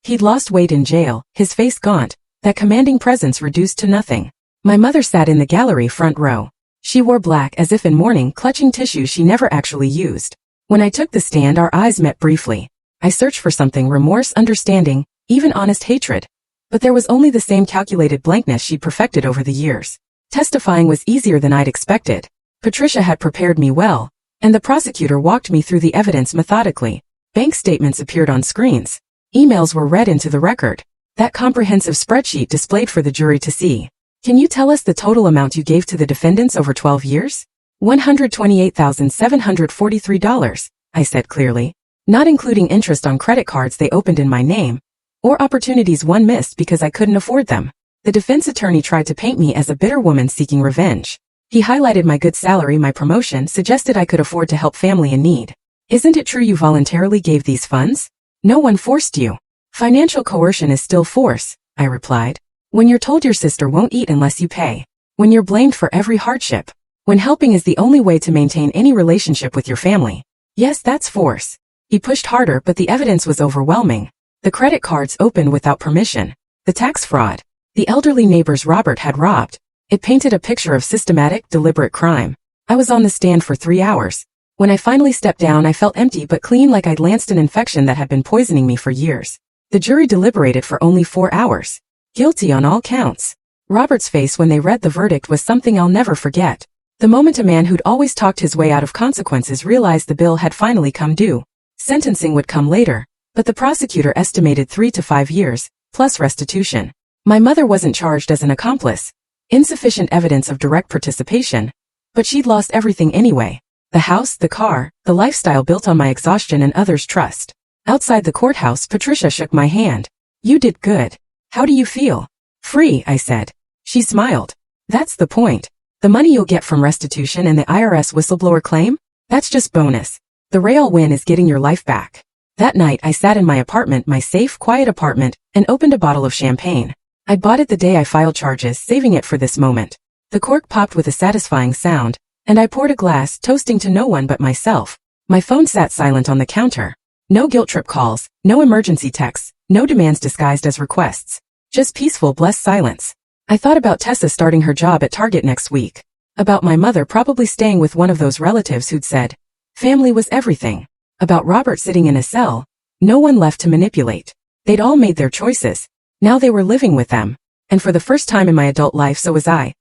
He'd lost weight in jail, his face gaunt, that commanding presence reduced to nothing. My mother sat in the gallery front row. She wore black as if in mourning, clutching tissue she never actually used. When I took the stand, our eyes met briefly. I searched for something: remorse, understanding, even honest hatred. But there was only the same calculated blankness she'd perfected over the years. Testifying was easier than I'd expected. Patricia had prepared me well, and the prosecutor walked me through the evidence methodically. Bank statements appeared on screens. Emails were read into the record. That comprehensive spreadsheet displayed for the jury to see. Can you tell us the total amount you gave to the defendants over 12 years? $128,743, I said clearly, not including interest on credit cards they opened in my name, or opportunities one missed because I couldn't afford them. The defense attorney tried to paint me as a bitter woman seeking revenge. He highlighted my good salary, my promotion, suggested I could afford to help family in need. Isn't it true you voluntarily gave these funds? No one forced you. Financial coercion is still force, I replied. When you're told your sister won't eat unless you pay. When you're blamed for every hardship. When helping is the only way to maintain any relationship with your family. Yes, that's force. He pushed harder, but the evidence was overwhelming. The credit cards opened without permission. The tax fraud. The elderly neighbors Robert had robbed. It painted a picture of systematic, deliberate crime. I was on the stand for 3 hours. When I finally stepped down, I felt empty but clean, like I'd lanced an infection that had been poisoning me for years. The jury deliberated for only 4 hours. Guilty on all counts. Robert's face when they read the verdict was something I'll never forget. The moment a man who'd always talked his way out of consequences realized the bill had finally come due. Sentencing would come later, but the prosecutor estimated 3 to 5 years, plus restitution. My mother wasn't charged as an accomplice. Insufficient evidence of direct participation. But she'd lost everything anyway. The house, the car, the lifestyle built on my exhaustion and others' trust. Outside the courthouse, Patricia shook my hand. You did good. How do you feel? Free, I said. She smiled. That's the point. The money you'll get from restitution and the IRS whistleblower claim? That's just bonus. The real win is getting your life back. That night I sat in my apartment, my safe, quiet apartment, and opened a bottle of champagne. I bought it the day I filed charges, saving it for this moment. The cork popped with a satisfying sound, and I poured a glass, toasting to no one but myself. My phone sat silent on the counter. No guilt trip calls, no emergency texts, no demands disguised as requests. Just peaceful, blessed silence. I thought about Tessa starting her job at Target next week. About my mother probably staying with one of those relatives who'd said, family was everything. About Robert sitting in a cell. No one left to manipulate. They'd all made their choices. Now they were living with them. And for the first time in my adult life, so was I.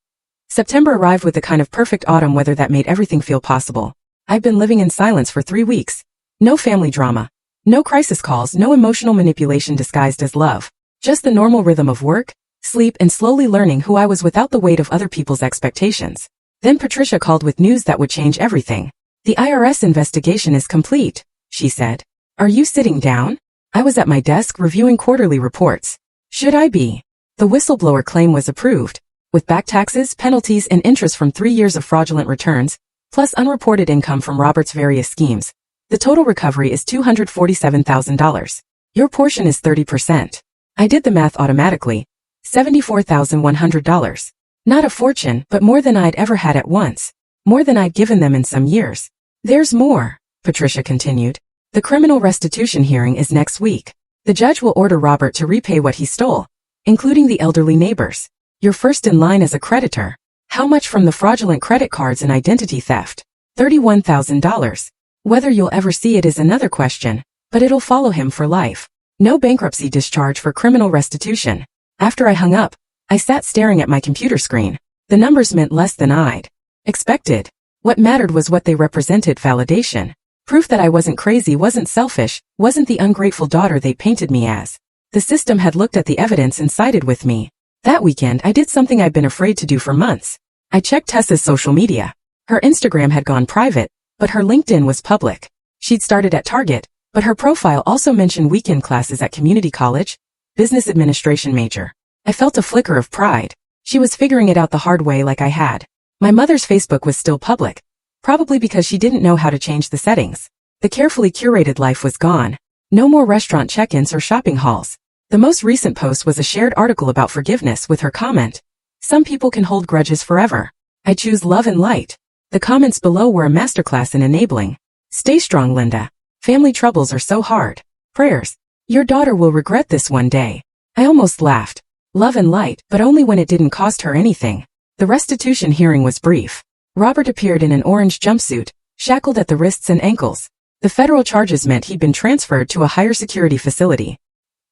September arrived with the kind of perfect autumn weather that made everything feel possible. I've been living in silence for 3 weeks. No family drama. No crisis calls, no emotional manipulation disguised as love. Just the normal rhythm of work, sleep, and slowly learning who I was without the weight of other people's expectations. Then Patricia called with news that would change everything. The IRS investigation is complete, she said. Are you sitting down? I was at my desk reviewing quarterly reports. Should I be? The whistleblower claim was approved, with back taxes, penalties, and interest from 3 years of fraudulent returns, plus unreported income from Robert's various schemes. The total recovery is $247,000. Your portion is 30%. I did the math automatically. $74,100. Not a fortune, but more than I'd ever had at once. More than I'd given them in some years. There's more, Patricia continued. The criminal restitution hearing is next week. The judge will order Robert to repay what he stole, including the elderly neighbors. You're first in line as a creditor. How much from the fraudulent credit cards and identity theft? $31,000. Whether you'll ever see it is another question, but it'll follow him for life. No bankruptcy discharge for criminal restitution. After I hung up, I sat staring at my computer screen. The numbers meant less than I'd expected. What mattered was what they represented: validation. Proof that I wasn't crazy, wasn't selfish, wasn't the ungrateful daughter they painted me as. The system had looked at the evidence and sided with me. That weekend I did something I'd been afraid to do for months. I checked Tessa's social media. Her Instagram had gone private, but her LinkedIn was public. She'd started at Target, but her profile also mentioned weekend classes at community college, business administration major. I felt a flicker of pride. She was figuring it out the hard way like I had. My mother's Facebook was still public, probably because she didn't know how to change the settings. The carefully curated life was gone. No more restaurant check-ins or shopping hauls. The most recent post was a shared article about forgiveness with her comment, "Some people can hold grudges forever. I choose love and light." The comments below were a masterclass in enabling. Stay strong, Linda. Family troubles are so hard. Prayers. Your daughter will regret this one day. I almost laughed. Love and light, but only when it didn't cost her anything. The restitution hearing was brief. Robert appeared in an orange jumpsuit, shackled at the wrists and ankles. The federal charges meant he'd been transferred to a higher security facility.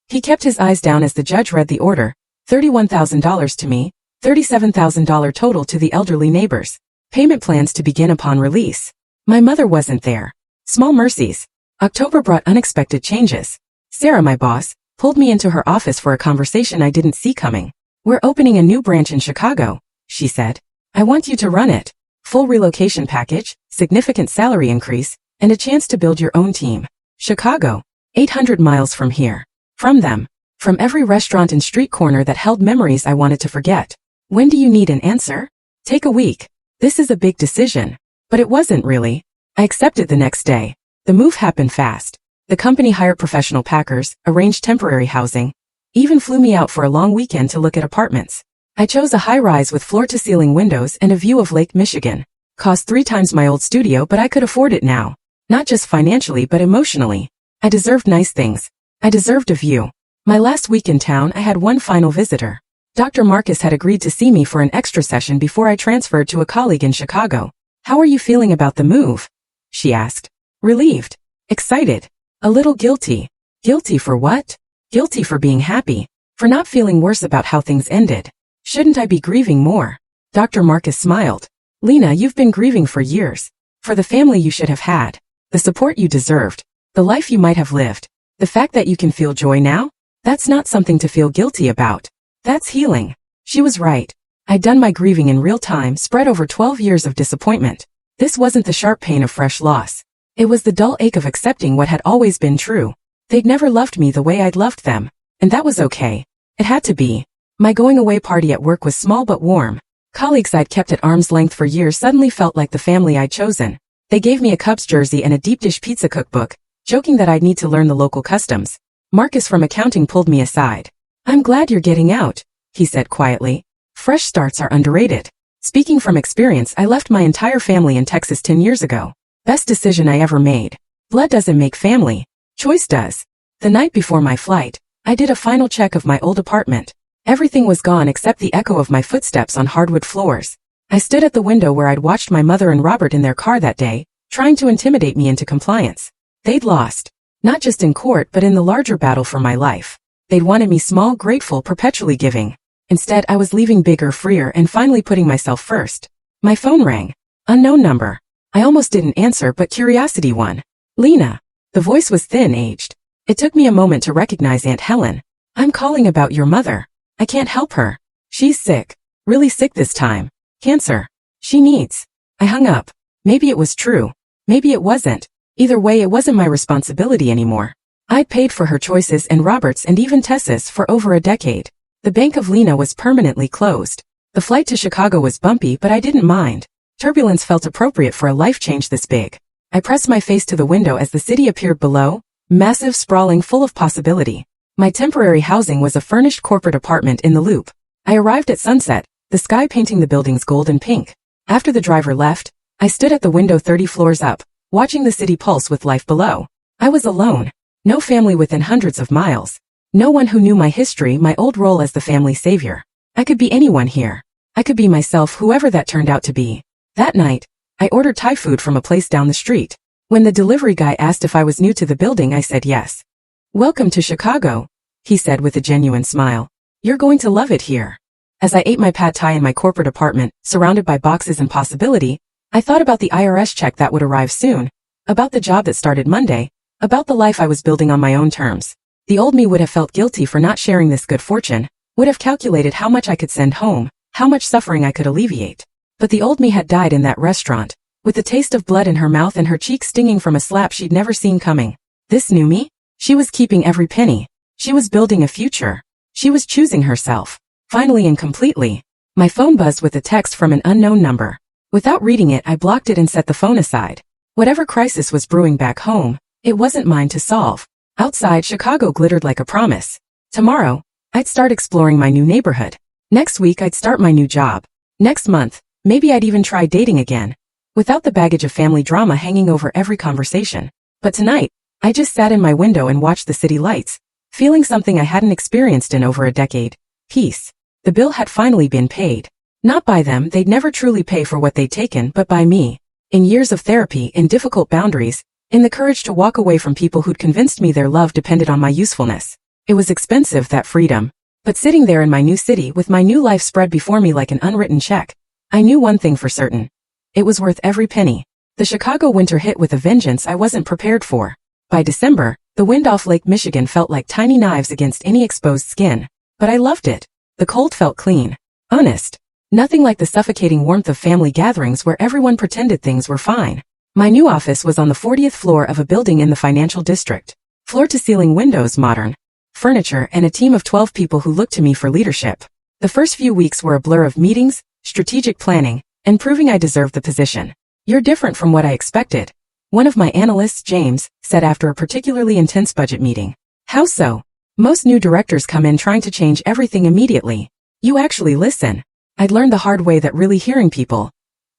He kept his eyes down as the judge read the order. $31,000 to me, $37,000 total to the elderly neighbors. Payment plans to begin upon release. My mother wasn't there. Small mercies. October brought unexpected changes. Sarah, my boss, pulled me into her office for a conversation I didn't see coming. We're opening a new branch in Chicago, she said. I want you to run it. Full relocation package, significant salary increase, and a chance to build your own team. Chicago, 800 miles from here. From them. From every restaurant and street corner that held memories I wanted to forget. When do you need an answer? Take a week. This is a big decision. But it wasn't really. I accepted the next day. The move happened fast. The company hired professional packers, arranged temporary housing, even flew me out for a long weekend to look at apartments. I chose a high-rise with floor-to-ceiling windows and a view of Lake Michigan. Cost 3 times my old studio, but I could afford it now. Not just financially but emotionally. I deserved nice things. I deserved a view. My last week in town I had one final visitor. Dr. Marcus had agreed to see me for an extra session before I transferred to a colleague in Chicago. How are you feeling about the move? She asked. Relieved. Excited. A little guilty. Guilty for what? Guilty for being happy. For not feeling worse about how things ended. Shouldn't I be grieving more? Dr. Marcus smiled. Lena, you've been grieving for years. For the family you should have had. The support you deserved. The life you might have lived. The fact that you can feel joy now? That's not something to feel guilty about. That's healing. She was right. I'd done my grieving in real time, spread over 12 years of disappointment. This wasn't the sharp pain of fresh loss. It was the dull ache of accepting what had always been true. They'd never loved me the way I'd loved them. And that was okay. It had to be. My going-away party at work was small but warm. Colleagues I'd kept at arm's length for years suddenly felt like the family I'd chosen. They gave me a Cubs jersey and a deep dish pizza cookbook, joking that I'd need to learn the local customs. Marcus from accounting pulled me aside. I'm glad you're getting out, he said quietly. Fresh starts are underrated. Speaking from experience, I left my entire family in Texas 10 years ago. Best decision I ever made. Blood doesn't make family. Choice does. The night before my flight, I did a final check of my old apartment. Everything was gone except the echo of my footsteps on hardwood floors. I stood at the window where I'd watched my mother and Robert in their car that day, trying to intimidate me into compliance. They'd lost. Not just in court but in the larger battle for my life. They'd wanted me small, grateful, perpetually giving. Instead, I was leaving bigger, freer, and finally putting myself first. My phone rang. Unknown number. I almost didn't answer, but curiosity won. Lena. The voice was thin-aged. It took me a moment to recognize Aunt Helen. I'm calling about your mother. I can't help her. She's sick. Really sick this time. Cancer. She needs. I hung up. Maybe it was true. Maybe it wasn't. Either way, it wasn't my responsibility anymore. I'd paid for her choices and Robert's and even Tessa's for over a decade. The Bank of Lena was permanently closed. The flight to Chicago was bumpy, but I didn't mind. Turbulence felt appropriate for a life change this big. I pressed my face to the window as the city appeared below, massive, sprawling, full of possibility. My temporary housing was a furnished corporate apartment in the Loop. I arrived at sunset, the sky painting the buildings gold and pink. After the driver left, I stood at the window 30 floors up, watching the city pulse with life below. I was alone. No family within hundreds of miles. No one who knew my history, my old role as the family savior. I could be anyone here. I could be myself, whoever that turned out to be. That night, I ordered Thai food from a place down the street. When the delivery guy asked if I was new to the building, I said yes. Welcome to Chicago, he said with a genuine smile. You're going to love it here. As I ate my pad thai in my corporate apartment, surrounded by boxes and possibility, I thought about the IRS check that would arrive soon, about the job that started Monday, about the life I was building on my own terms. The old me would have felt guilty for not sharing this good fortune, would have calculated how much I could send home, how much suffering I could alleviate. But the old me had died in that restaurant, with the taste of blood in her mouth and her cheeks stinging from a slap she'd never seen coming. This new me? She was keeping every penny. She was building a future. She was choosing herself. Finally and completely. My phone buzzed with a text from an unknown number. Without reading it, I blocked it and set the phone aside. Whatever crisis was brewing back home, it wasn't mine to solve. Outside, Chicago glittered like a promise. Tomorrow, I'd start exploring my new neighborhood. Next week, I'd start my new job. Next month, maybe I'd even try dating again, without the baggage of family drama hanging over every conversation. But tonight, I just sat in my window and watched the city lights, feeling something I hadn't experienced in over a decade. Peace. The bill had finally been paid. Not by them, they'd never truly pay for what they'd taken, but by me. In years of therapy, in difficult boundaries, in the courage to walk away from people who'd convinced me their love depended on my usefulness. It was expensive, that freedom. But sitting there in my new city with my new life spread before me like an unwritten check, I knew one thing for certain. It was worth every penny. The Chicago winter hit with a vengeance I wasn't prepared for. By December, the wind off Lake Michigan felt like tiny knives against any exposed skin. But I loved it. The cold felt clean. Honest. Nothing like the suffocating warmth of family gatherings where everyone pretended things were fine. My new office was on the 40th floor of a building in the financial district. Floor-to-ceiling windows, modern furniture, and a team of 12 people who looked to me for leadership. The first few weeks were a blur of meetings, strategic planning, and proving I deserved the position. "You're different from what I expected," one of my analysts, James, said after a particularly intense budget meeting. "How so?" "Most new directors come in trying to change everything immediately. You actually listen." I'd learned the hard way that really hearing people,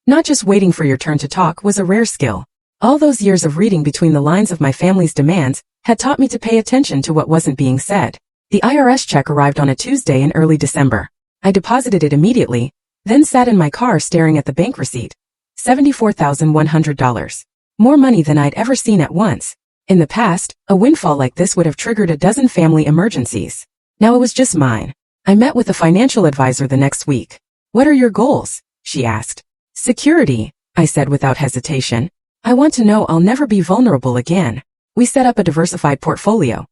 not just waiting for your turn to talk, was a rare skill. All those years of reading between the lines of my family's demands had taught me to pay attention to what wasn't being said. The IRS check arrived on a Tuesday in early December. I deposited it immediately, then sat in my car staring at the bank receipt. $74,100. More money than I'd ever seen at once. In the past, a windfall like this would have triggered a dozen family emergencies. Now it was just mine. I met with a financial advisor the next week. "What are your goals?" she asked. "Security," I said without hesitation. "I want to know I'll never be vulnerable again." We set up a diversified portfolio.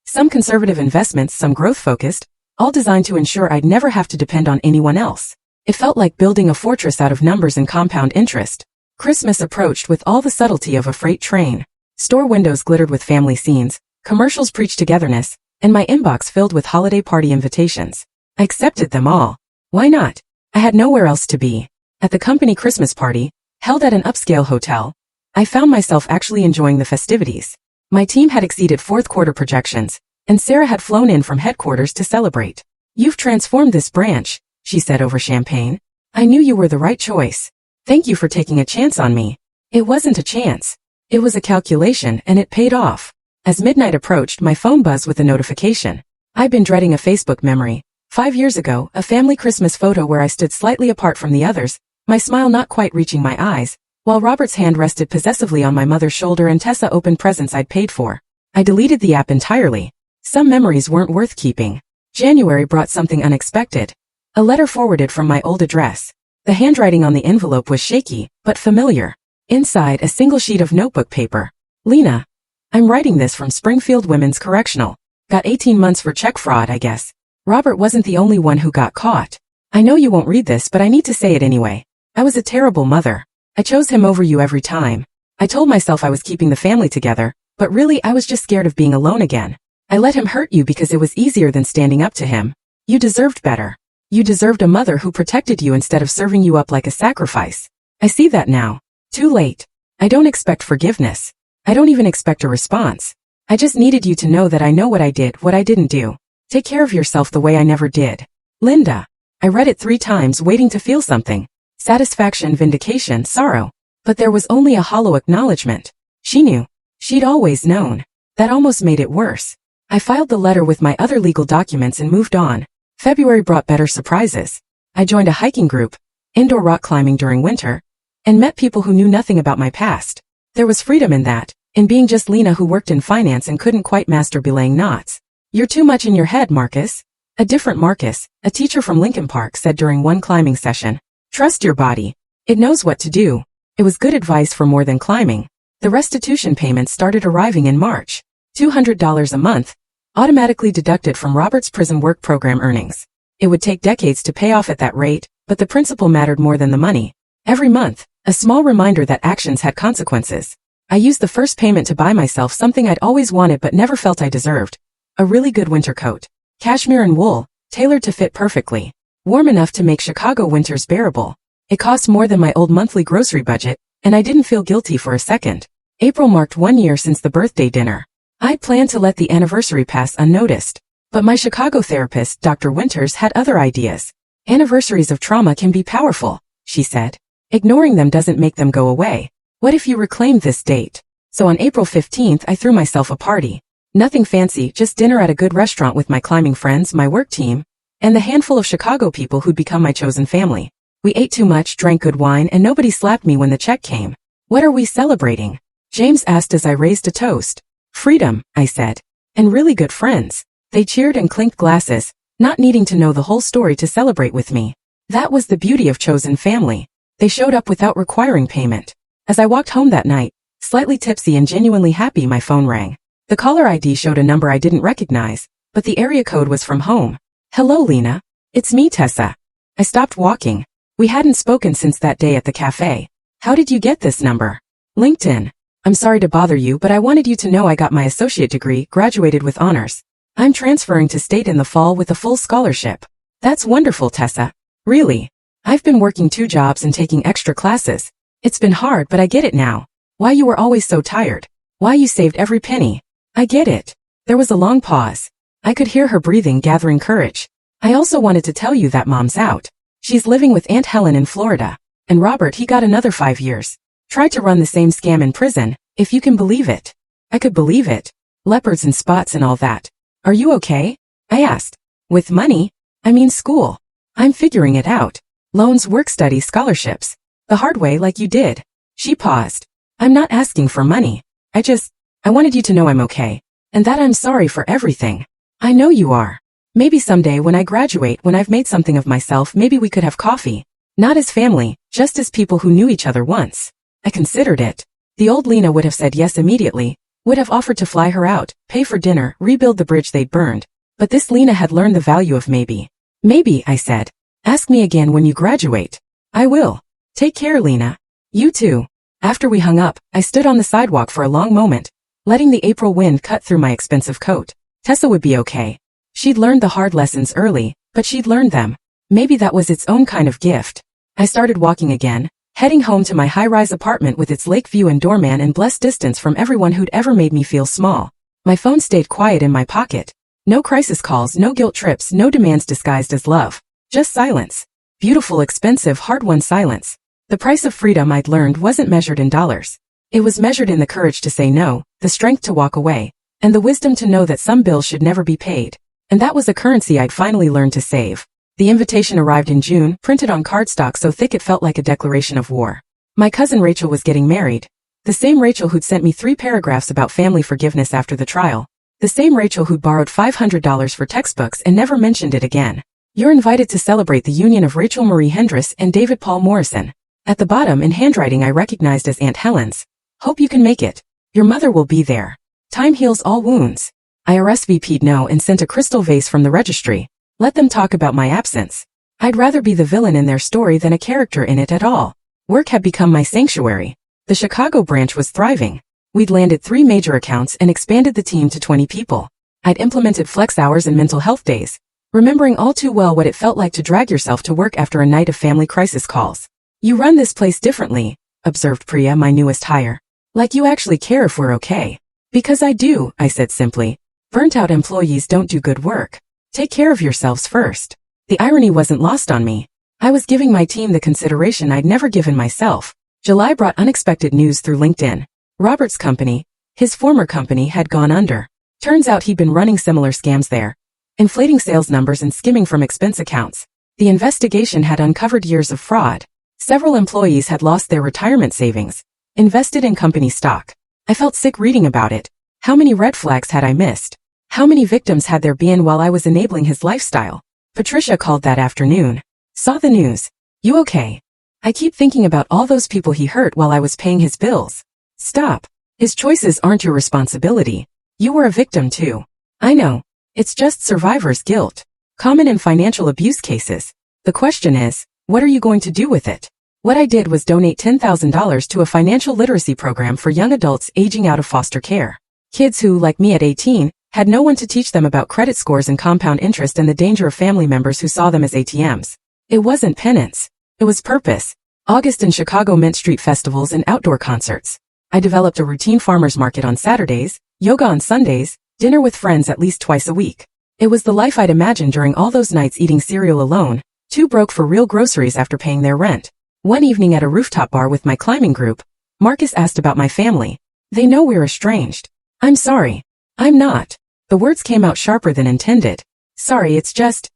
Some conservative investments, some growth-focused, all designed to ensure I'd never have to depend on anyone else. It felt like building a fortress out of numbers and compound interest. Christmas approached with all the subtlety of a freight train. Store windows glittered with family scenes, commercials preached togetherness, and my inbox filled with holiday party invitations. I accepted them all. Why not? I had nowhere else to be. At the company Christmas party, held at an upscale hotel, I found myself actually enjoying the festivities. My team had exceeded fourth quarter projections, and Sarah had flown in from headquarters to celebrate. "You've transformed this branch," she said over champagne. "I knew you were the right choice. Thank you for taking a chance on me." It wasn't a chance. It was a calculation, and it paid off. As midnight approached, my phone buzzed with a notification. I'd been dreading a Facebook memory. 5 years ago, a family Christmas photo where I stood slightly apart from the others, my smile not quite reaching my eyes, while Robert's hand rested possessively on my mother's shoulder and Tessa opened presents I'd paid for. I deleted the app entirely. Some memories weren't worth keeping. January brought something unexpected. A letter forwarded from my old address. The handwriting on the envelope was shaky, but familiar. Inside, a single sheet of notebook paper. "Lena, I'm writing this from Springfield Women's Correctional. Got 18 months for check fraud, I guess. Robert wasn't the only one who got caught. I know you won't read this, but I need to say it anyway. I was a terrible mother. I chose him over you every time. I told myself I was keeping the family together, but really I was just scared of being alone again. I let him hurt you because it was easier than standing up to him. You deserved better. You deserved a mother who protected you instead of serving you up like a sacrifice. I see that now. Too late. I don't expect forgiveness. I don't even expect a response. I just needed you to know that I know what I did, what I didn't do. Take care of yourself the way I never did. Linda." I read it 3 times, waiting to feel something. Satisfaction, vindication, sorrow. But there was only a hollow acknowledgement. She knew. She'd always known. That almost made it worse. I filed the letter with my other legal documents and moved on. February brought better surprises. I joined a hiking group, indoor rock climbing during winter, and met people who knew nothing about my past. There was freedom in that, in being just Lena who worked in finance and couldn't quite master belaying knots. "You're too much in your head, Marcus." A different Marcus, a teacher from Lincoln Park, said during one climbing session. "Trust your body. It knows what to do." It was good advice for more than climbing. The restitution payments started arriving in March. $200 a month, automatically deducted from Robert's prison work program earnings. It would take decades to pay off at that rate, but the principle mattered more than the money. Every month, a small reminder that actions had consequences. I used the first payment to buy myself something I'd always wanted but never felt I deserved. A really good winter coat. Cashmere and wool, tailored to fit perfectly. Warm enough to make Chicago winters bearable. It cost more than my old monthly grocery budget, and I didn't feel guilty for a second. April marked 1 year since the birthday dinner. I'd planned to let the anniversary pass unnoticed. But my Chicago therapist, Dr. Winters, had other ideas. "Anniversaries of trauma can be powerful," she said. "Ignoring them doesn't make them go away. What if you reclaimed this date?" So on April 15th, I threw myself a party. Nothing fancy, just dinner at a good restaurant with my climbing friends, my work team, and the handful of Chicago people who'd become my chosen family. We ate too much, drank good wine, and nobody slapped me when the check came. What are we celebrating? James asked as I raised a toast. Freedom, I said. And really good friends. They cheered and clinked glasses, not needing to know the whole story to celebrate with me. That was the beauty of chosen family. They showed up without requiring payment. As I walked home that night, slightly tipsy and genuinely happy, my phone rang. The caller ID showed a number I didn't recognize, but the area code was from home. Hello, Lena. It's me, Tessa. I stopped walking. We hadn't spoken since that day at the cafe. How did you get this number? LinkedIn. I'm sorry to bother you, but I wanted you to know I got my associate degree, graduated with honors. I'm transferring to state in the fall with a full scholarship. That's wonderful, Tessa. Really? I've been working 2 jobs and taking extra classes. It's been hard, but I get it now. Why you were always so tired. Why you saved every penny. I get it. There was a long pause. I could hear her breathing, gathering courage. I also wanted to tell you that Mom's out. She's living with Aunt Helen in Florida. And Robert, he got another 5 years. Tried to run the same scam in prison, if you can believe it. I could believe it. Leopards and spots and all that. Are you okay? I asked. With money? I mean school. I'm figuring it out. Loans, work study, scholarships. The hard way like you did. She paused. I'm not asking for money. I wanted you to know I'm okay. And that I'm sorry for everything. I know you are. Maybe someday when I graduate, when I've made something of myself, maybe we could have coffee. Not as family, just as people who knew each other once. I considered it. The old Lena would have said yes immediately, would have offered to fly her out, pay for dinner, rebuild the bridge they'd burned. But this Lena had learned the value of maybe. Maybe, I said. Ask me again when you graduate. I will. Take care, Lena. You too. After we hung up, I stood on the sidewalk for a long moment, letting the April wind cut through my expensive coat. Tessa would be okay. She'd learned the hard lessons early, but she'd learned them. Maybe that was its own kind of gift. I started walking again, heading home to my high-rise apartment with its lake view and doorman and blessed distance from everyone who'd ever made me feel small. My phone stayed quiet in my pocket. No crisis calls, no guilt trips, no demands disguised as love. Just silence. Beautiful, expensive, hard-won silence. The price of freedom, I'd learned, wasn't measured in dollars. It was measured in the courage to say no, the strength to walk away, and the wisdom to know that some bills should never be paid. And that was a currency I'd finally learned to save. The invitation arrived in June, printed on cardstock so thick it felt like a declaration of war. My cousin Rachel was getting married. The same Rachel who'd sent me 3 paragraphs about family forgiveness after the trial. The same Rachel who'd borrowed $500 for textbooks and never mentioned it again. You're invited to celebrate the union of Rachel Marie Hendress and David Paul Morrison. At the bottom, in handwriting I recognized as Aunt Helen's. Hope you can make it. Your mother will be there. Time heals all wounds. I RSVP'd no and sent a crystal vase from the registry. Let them talk about my absence. I'd rather be the villain in their story than a character in it at all. Work had become my sanctuary. The Chicago branch was thriving. We'd landed 3 major accounts and expanded the team to 20 people. I'd implemented flex hours and mental health days, remembering all too well what it felt like to drag yourself to work after a night of family crisis calls. You run this place differently, observed Priya, my newest hire. Like you actually care if we're okay. Because I do, I said simply. Burnt-out employees don't do good work. Take care of yourselves first. The irony wasn't lost on me. I was giving my team the consideration I'd never given myself. July brought unexpected news through LinkedIn. Robert's company, his former company, had gone under. Turns out he'd been running similar scams there, inflating sales numbers and skimming from expense accounts. The investigation had uncovered years of fraud. Several employees had lost their retirement savings, invested in company stock. I felt sick reading about it. How many red flags had I missed? How many victims had there been while I was enabling his lifestyle? Patricia called that afternoon. Saw the news. You okay? I keep thinking about all those people he hurt while I was paying his bills. Stop. His choices aren't your responsibility. You were a victim too. I know. It's just survivor's guilt. Common in financial abuse cases. The question is, what are you going to do with it? What I did was donate $10,000 to a financial literacy program for young adults aging out of foster care. Kids who, like me at 18, had no one to teach them about credit scores and compound interest and the danger of family members who saw them as ATMs. It wasn't penance. It was purpose. August in Chicago meant street festivals and outdoor concerts. I developed a routine farmers market on Saturdays, yoga on Sundays, dinner with friends at least twice a week. It was the life I'd imagined during all those nights eating cereal alone, too broke for real groceries after paying their rent. One evening at a rooftop bar with my climbing group, Marcus asked about my family. They know we're estranged. I'm sorry. I'm not. The words came out sharper than intended. Sorry, it's just,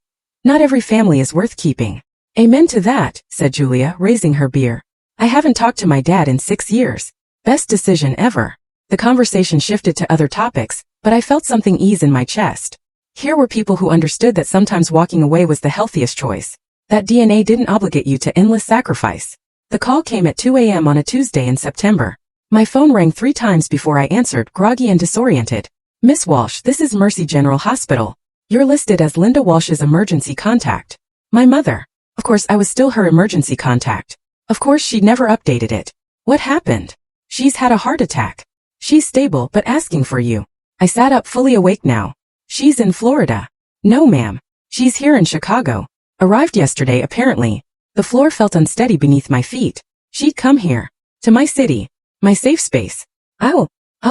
not every family is worth keeping. Amen to that, said Julia, raising her beer. I haven't talked to my dad in 6 years. Best decision ever. The conversation shifted to other topics, but I felt something ease in my chest. Here were people who understood that sometimes walking away was the healthiest choice. That DNA didn't obligate you to endless sacrifice. The call came at 2 a.m. on a Tuesday in September. My phone rang 3 times before I answered, groggy and disoriented. Miss Walsh, this is Mercy General Hospital. You're listed as Linda Walsh's emergency contact. My mother. Of course, I was still her emergency contact. Of course, she'd never updated it. What happened? She's had a heart attack. She's stable, but asking for you. I sat up, fully awake now. She's in Florida. No, ma'am. She's here in Chicago. Arrived yesterday, apparently. The floor felt unsteady beneath my feet. She'd come here. To my city. My safe space. I'll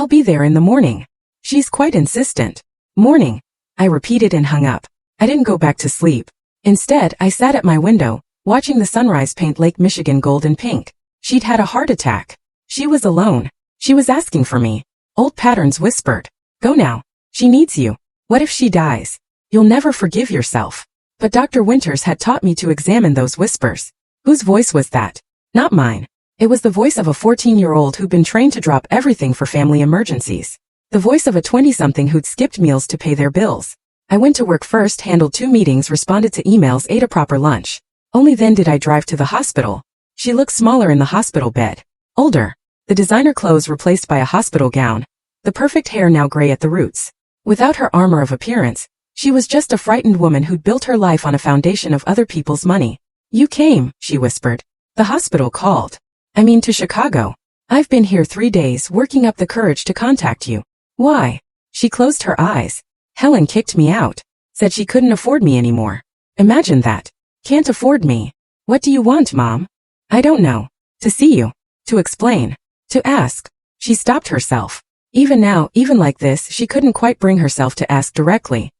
be there in the morning. She's quite insistent. Morning. I repeated and hung up. I didn't go back to sleep. Instead, I sat at my window, watching the sunrise paint Lake Michigan gold and pink. She'd had a heart attack. She was alone. She was asking for me. Old patterns whispered. Go now. She needs you. What if she dies? You'll never forgive yourself. But Dr. Winters had taught me to examine those whispers. Whose voice was that? Not mine. It was the voice of a 14-year-old who'd been trained to drop everything for family emergencies. The voice of a 20-something who'd skipped meals to pay their bills. I went to work first, handled 2 meetings, responded to emails, ate a proper lunch. Only then did I drive to the hospital. She looked smaller in the hospital bed. Older. The designer clothes replaced by a hospital gown. The perfect hair now gray at the roots. Without her armor of appearance, she was just a frightened woman who'd built her life on a foundation of other people's money. You came, she whispered. The hospital called. I mean, to Chicago. I've been here 3 days, working up the courage to contact you. Why? She closed her eyes. Helen kicked me out. Said she couldn't afford me anymore. Imagine that. Can't afford me. What do you want, Mom? I don't know. To see you. To explain. To ask. She stopped herself. Even now, even like this, she couldn't quite bring herself to ask directly.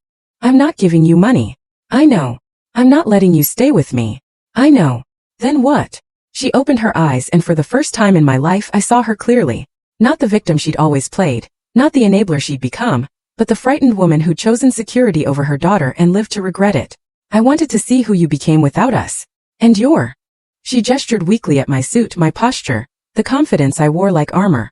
I'm not giving you money. I know. I'm not letting you stay with me. I know. Then what? She opened her eyes, and for the first time in my life I saw her clearly. Not the victim she'd always played. Not the enabler she'd become. But the frightened woman who'd chosen security over her daughter and lived to regret it. I wanted to see who you became without us. And you're. She gestured weakly at my suit, my posture, the confidence I wore like armor.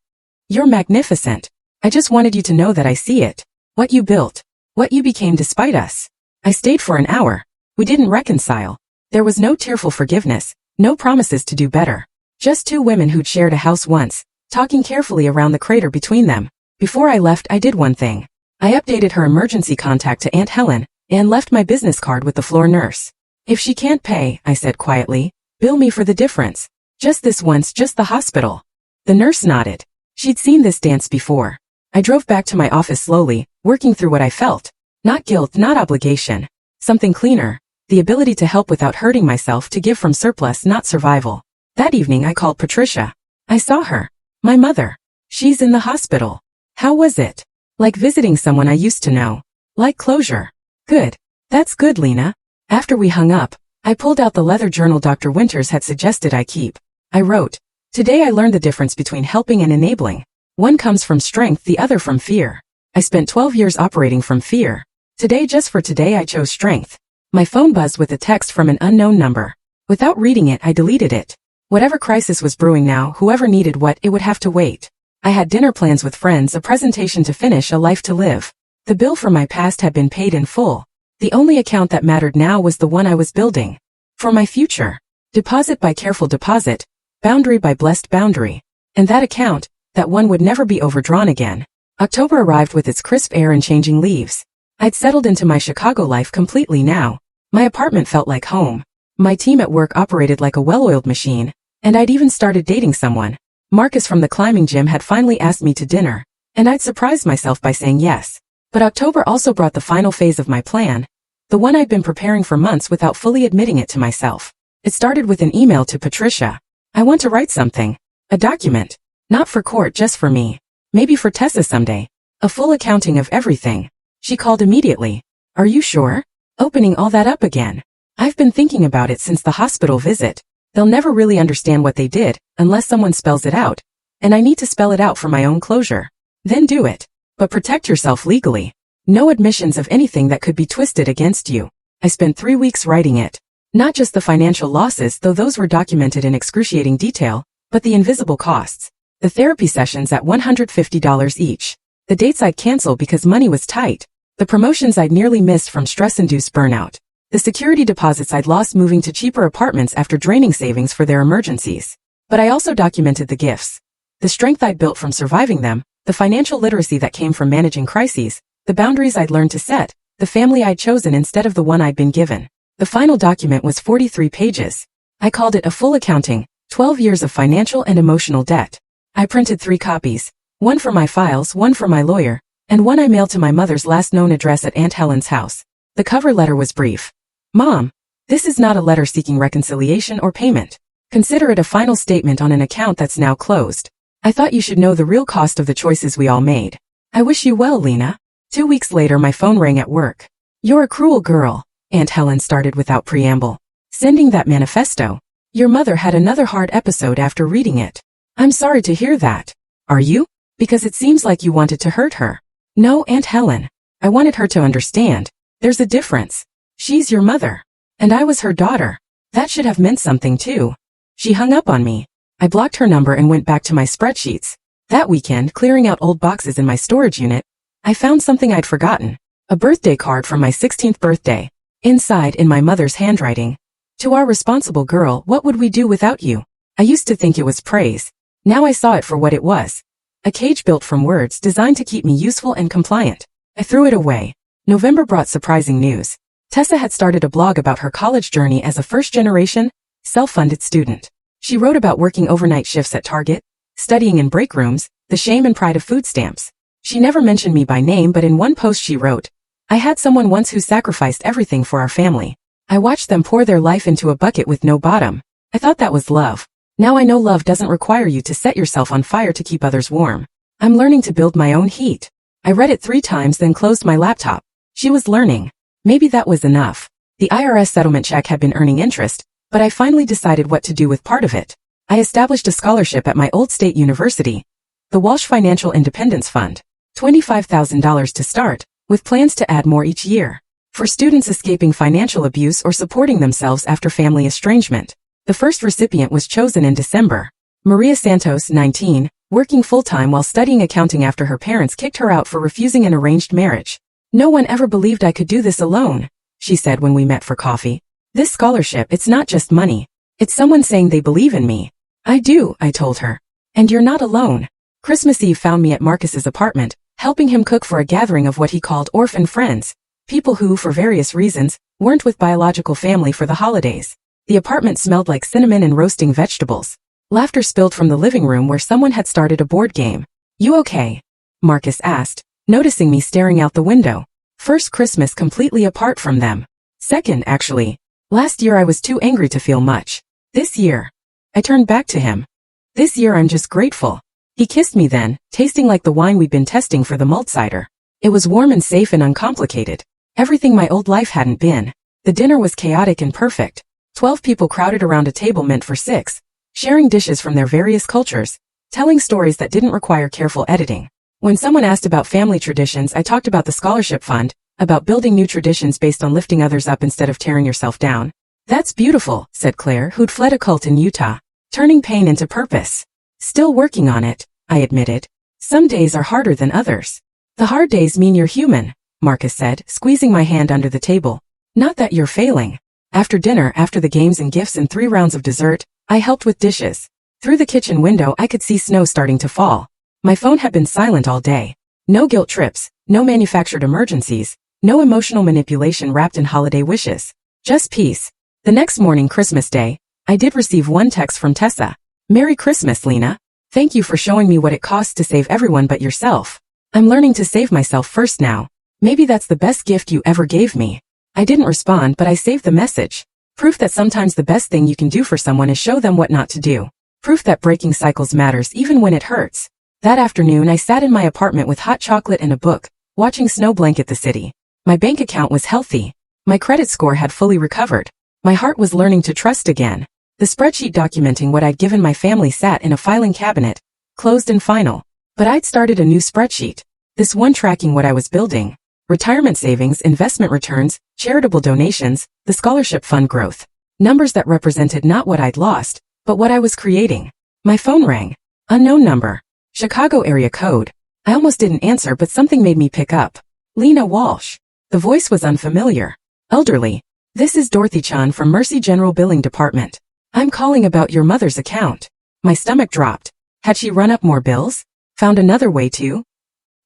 You're magnificent. I just wanted you to know that I see it. What you built. What you became despite us. I stayed for an hour. We didn't reconcile. There was no tearful forgiveness, no promises to do better. Just 2 women who'd shared a house once, talking carefully around the crater between them. Before I left, I did one thing. I updated her emergency contact to Aunt Helen, and left my business card with the floor nurse. If she can't pay, I said quietly, bill me for the difference. Just this once, just the hospital. The nurse nodded. She'd seen this dance before. I drove back to my office slowly, working through what I felt. Not guilt, not obligation. Something cleaner. The ability to help without hurting myself, to give from surplus, not survival. That evening I called Patricia. I saw her. My mother. She's in the hospital. How was it? Like visiting someone I used to know. Like closure. Good. That's good, Lena. After we hung up, I pulled out the leather journal Dr. Winters had suggested I keep. I wrote, today I learned the difference between helping and enabling. One comes from strength, the other from fear. I spent 12 years operating from fear. Today, just for today, I chose strength. My phone buzzed with a text from an unknown number. Without reading it, I deleted it. Whatever crisis was brewing now, whoever needed what, it would have to wait. I had dinner plans with friends, a presentation to finish, a life to live. The bill for my past had been paid in full. The only account that mattered now was the one I was building. For my future. Deposit by careful deposit. Boundary by blessed boundary. And that account, that one would never be overdrawn again. October arrived with its crisp air and changing leaves. I'd settled into my Chicago life completely now. My apartment felt like home. My team at work operated like a well-oiled machine. And I'd even started dating someone. Marcus from the climbing gym had finally asked me to dinner, and I'd surprised myself by saying yes. But October also brought the final phase of my plan, the one I'd been preparing for months without fully admitting it to myself. It started with an email to Patricia. I want to write something. A document. Not for court, just for me. Maybe for Tessa someday. A full accounting of everything. She called immediately. Are you sure? Opening all that up again. I've been thinking about it since the hospital visit. They'll never really understand what they did, unless someone spells it out. And I need to spell it out for my own closure. Then do it. but protect yourself legally. No admissions of anything that could be twisted against you. I spent 3 weeks writing it. Not just the financial losses, though those were documented in excruciating detail, but the invisible costs. The therapy sessions at $150 each. The dates I'd cancel because money was tight. The promotions I'd nearly missed from stress-induced burnout. The security deposits I'd lost moving to cheaper apartments after draining savings for their emergencies. But I also documented the gifts. The strength I'd built from surviving them, the financial literacy that came from managing crises, the boundaries I'd learned to set, the family I'd chosen instead of the one I'd been given. The final document was 43 pages. I called it a full accounting, 12 years of financial and emotional debt. I printed 3 copies, one for my files, one for my lawyer, and one I mailed to my mother's last known address at Aunt Helen's house. The cover letter was brief. Mom, this is not a letter seeking reconciliation or payment. Consider it a final statement on an account that's now closed. I thought you should know the real cost of the choices we all made. I wish you well, Lena. 2 weeks later, my phone rang at work. You're a cruel girl, Aunt Helen started without preamble. Sending that manifesto. Your mother had another hard episode after reading it. I'm sorry to hear that. Are you? Because it seems like you wanted to hurt her. No, Aunt Helen. I wanted her to understand. There's a difference. She's your mother. And I was her daughter. That should have meant something too. She hung up on me. I blocked her number and went back to my spreadsheets. That weekend, clearing out old boxes in my storage unit, I found something I'd forgotten. A birthday card from my 16th birthday. Inside, in my mother's handwriting. To our responsible girl, what would we do without you? I used to think it was praise. Now I saw it for what it was. A cage built from words designed to keep me useful and compliant. I threw it away. November brought surprising news. Tessa had started a blog about her college journey as a first-generation, self-funded student. She wrote about working overnight shifts at Target, studying in break rooms, the shame and pride of food stamps. She never mentioned me by name, but in one post she wrote, I had someone once who sacrificed everything for our family. I watched them pour their life into a bucket with no bottom. I thought that was love. Now I know love doesn't require you to set yourself on fire to keep others warm. I'm learning to build my own heat. I read it 3 times, then closed my laptop. She was learning. Maybe that was enough. The IRS settlement check had been earning interest, but I finally decided what to do with part of it. I established a scholarship at my old state university, the Walsh Financial Independence Fund. $25,000 to start, with plans to add more each year. For students escaping financial abuse or supporting themselves after family estrangement. The first recipient was chosen in December. Maria Santos, 19, working full-time while studying accounting after her parents kicked her out for refusing an arranged marriage. No one ever believed I could do this alone, she said when we met for coffee. This scholarship, it's not just money. It's someone saying they believe in me. I do, I told her. And you're not alone. Christmas Eve found me at Marcus's apartment, helping him cook for a gathering of what he called orphan friends. People who, for various reasons, weren't with biological family for the holidays. The apartment smelled like cinnamon and roasting vegetables. Laughter spilled from the living room where someone had started a board game. You okay? Marcus asked, noticing me staring out the window. First Christmas completely apart from them. Second, actually. Last year I was too angry to feel much. This year. I turned back to him. This year I'm just grateful. He kissed me then, tasting like the wine we'd been testing for the malt cider. It was warm and safe and uncomplicated. Everything my old life hadn't been. The dinner was chaotic and perfect. 12 people crowded around a table meant for 6, sharing dishes from their various cultures, telling stories that didn't require careful editing. When someone asked about family traditions, I talked about the scholarship fund, about building new traditions based on lifting others up instead of tearing yourself down. That's beautiful, said Claire, who'd fled a cult in Utah, turning pain into purpose. Still working on it, I admitted. Some days are harder than others. The hard days mean you're human, Marcus said, squeezing my hand under the table. Not that you're failing. After dinner, after the games and gifts and 3 rounds of dessert, I helped with dishes. Through the kitchen window I could see snow starting to fall. My phone had been silent all day. No guilt trips, no manufactured emergencies, no emotional manipulation wrapped in holiday wishes. Just peace. The next morning, Christmas Day, I did receive one text from Tessa. Merry Christmas, Lena. Thank you for showing me what it costs to save everyone but yourself. I'm learning to save myself first now. Maybe that's the best gift you ever gave me. I didn't respond, but I saved the message. Proof that sometimes the best thing you can do for someone is show them what not to do. Proof that breaking cycles matters even when it hurts. That afternoon I sat in my apartment with hot chocolate and a book, watching snow blanket the city. My bank account was healthy. My credit score had fully recovered. My heart was learning to trust again. The spreadsheet documenting what I'd given my family sat in a filing cabinet, closed and final. But I'd started a new spreadsheet. This one tracking what I was building: retirement savings, investment returns, charitable donations, the scholarship fund growth. Numbers that represented not what I'd lost, but what I was creating. My phone rang. Unknown number. Chicago area code. I almost didn't answer, but something made me pick up. Lena Walsh. The voice was unfamiliar. Elderly. This is Dorothy Chan from Mercy General Billing Department. I'm calling about your mother's account. My stomach dropped. Had she run up more bills? Found another way to?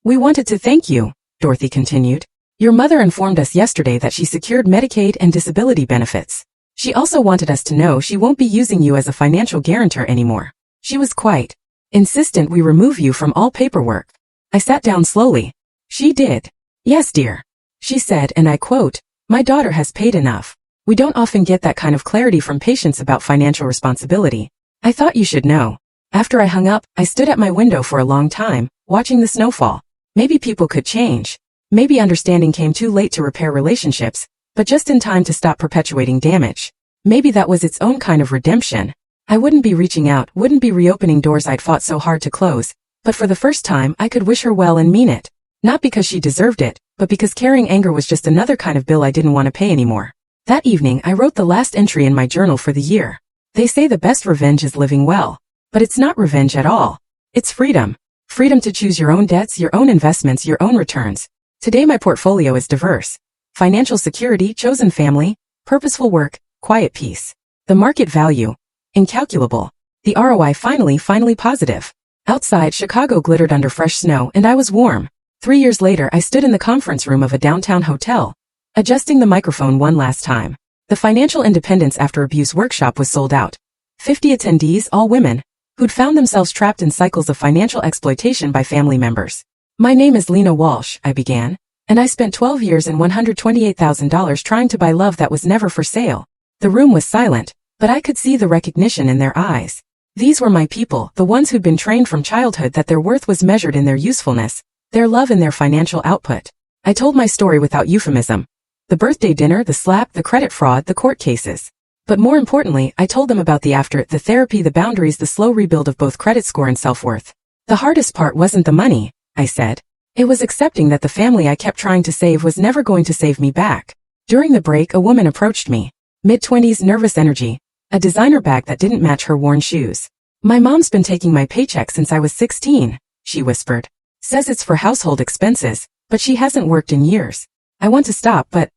We wanted to thank you, Dorothy continued. Your mother informed us yesterday that she secured Medicaid and disability benefits. She also wanted us to know she won't be using you as a financial guarantor anymore. She was quite insistent we remove you from all paperwork. I sat down slowly. She did. Yes, dear. She said, and I quote, "My daughter has paid enough." We don't often get that kind of clarity from patients about financial responsibility. I thought you should know. After I hung up, I stood at my window for a long time, watching the snowfall. Maybe people could change. Maybe understanding came too late to repair relationships, but just in time to stop perpetuating damage. Maybe that was its own kind of redemption. I wouldn't be reaching out, wouldn't be reopening doors I'd fought so hard to close, but for the first time I could wish her well and mean it. Not because she deserved it, but because carrying anger was just another kind of bill I didn't want to pay anymore. That evening I wrote the last entry in my journal for the year. They say the best revenge is living well. But it's not revenge at all. It's freedom. Freedom to choose your own debts, your own investments, your own returns. Today my portfolio is diverse. Financial security, chosen family, purposeful work, quiet peace. The market value. Incalculable. The ROI finally positive. Outside, Chicago glittered under fresh snow and I was warm. 3 years later I stood in the conference room of a downtown hotel, adjusting the microphone one last time. The Financial Independence After Abuse workshop was sold out. 50 attendees, all women, who'd found themselves trapped in cycles of financial exploitation by family members. My name is Lena Walsh, I began, and I spent 12 years and $128,000 trying to buy love that was never for sale. The room was silent, but I could see the recognition in their eyes. These were my people, the ones who'd been trained from childhood that their worth was measured in their usefulness, their love and their financial output. I told my story without euphemism. The birthday dinner, the slap, the credit fraud, the court cases. But more importantly, I told them about the after, the therapy, the boundaries, the slow rebuild of both credit score and self-worth. The hardest part wasn't the money, I said. It was accepting that the family I kept trying to save was never going to save me back. During the break, a woman approached me. Mid-20s, nervous energy. A designer bag that didn't match her worn shoes. My mom's been taking my paycheck since I was 16, she whispered. Says it's for household expenses, but she hasn't worked in years. I want to stop, but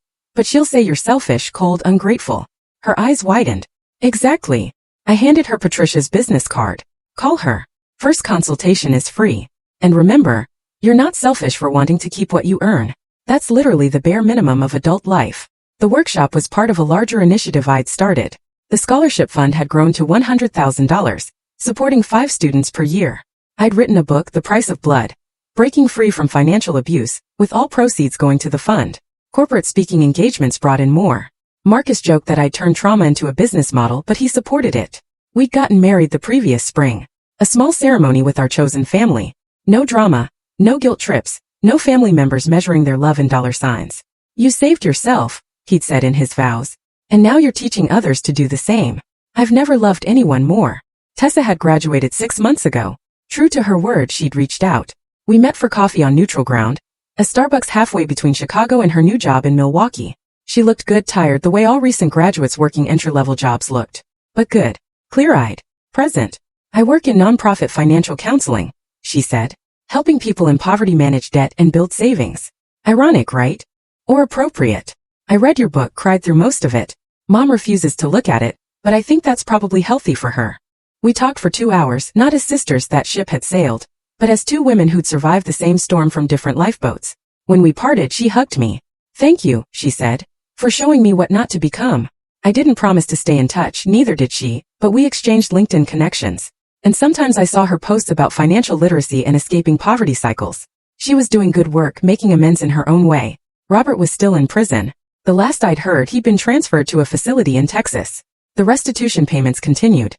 she'll say you're selfish, cold, ungrateful. Her eyes widened. Exactly. I handed her Patricia's business card. Call her. First consultation is free. And remember, you're not selfish for wanting to keep what you earn. That's literally the bare minimum of adult life. The workshop was part of a larger initiative I'd started. The scholarship fund had grown to $100,000, supporting 5 students per year. I'd written a book, The Price of Blood, Breaking Free from Financial Abuse, with all proceeds going to the fund. Corporate speaking engagements brought in more. Marcus joked that I'd turned trauma into a business model, but he supported it. We'd gotten married the previous spring. A small ceremony with our chosen family. No drama, no guilt trips, no family members measuring their love in dollar signs. You saved yourself, he'd said in his vows. And now you're teaching others to do the same. I've never loved anyone more. Tessa had graduated 6 months ago. True to her word, she'd reached out. We met for coffee on neutral ground, a Starbucks halfway between Chicago and her new job in Milwaukee. She looked good, tired, the way all recent graduates working entry-level jobs looked. But good. Clear-eyed. Present. I work in nonprofit financial counseling, she said, helping people in poverty manage debt and build savings. Ironic, right? Or appropriate. I read your book, cried through most of it. Mom refuses to look at it, but I think that's probably healthy for her. We talked for 2 hours, not as sisters that ship had sailed, but as 2 women who'd survived the same storm from different lifeboats. When we parted, she hugged me. Thank you, she said, for showing me what not to become. I didn't promise to stay in touch, neither did she, but we exchanged LinkedIn connections. And sometimes I saw her posts about financial literacy and escaping poverty cycles. She was doing good work, making amends in her own way. Robert was still in prison. The last I'd heard, he'd been transferred to a facility in Texas. The restitution payments continued.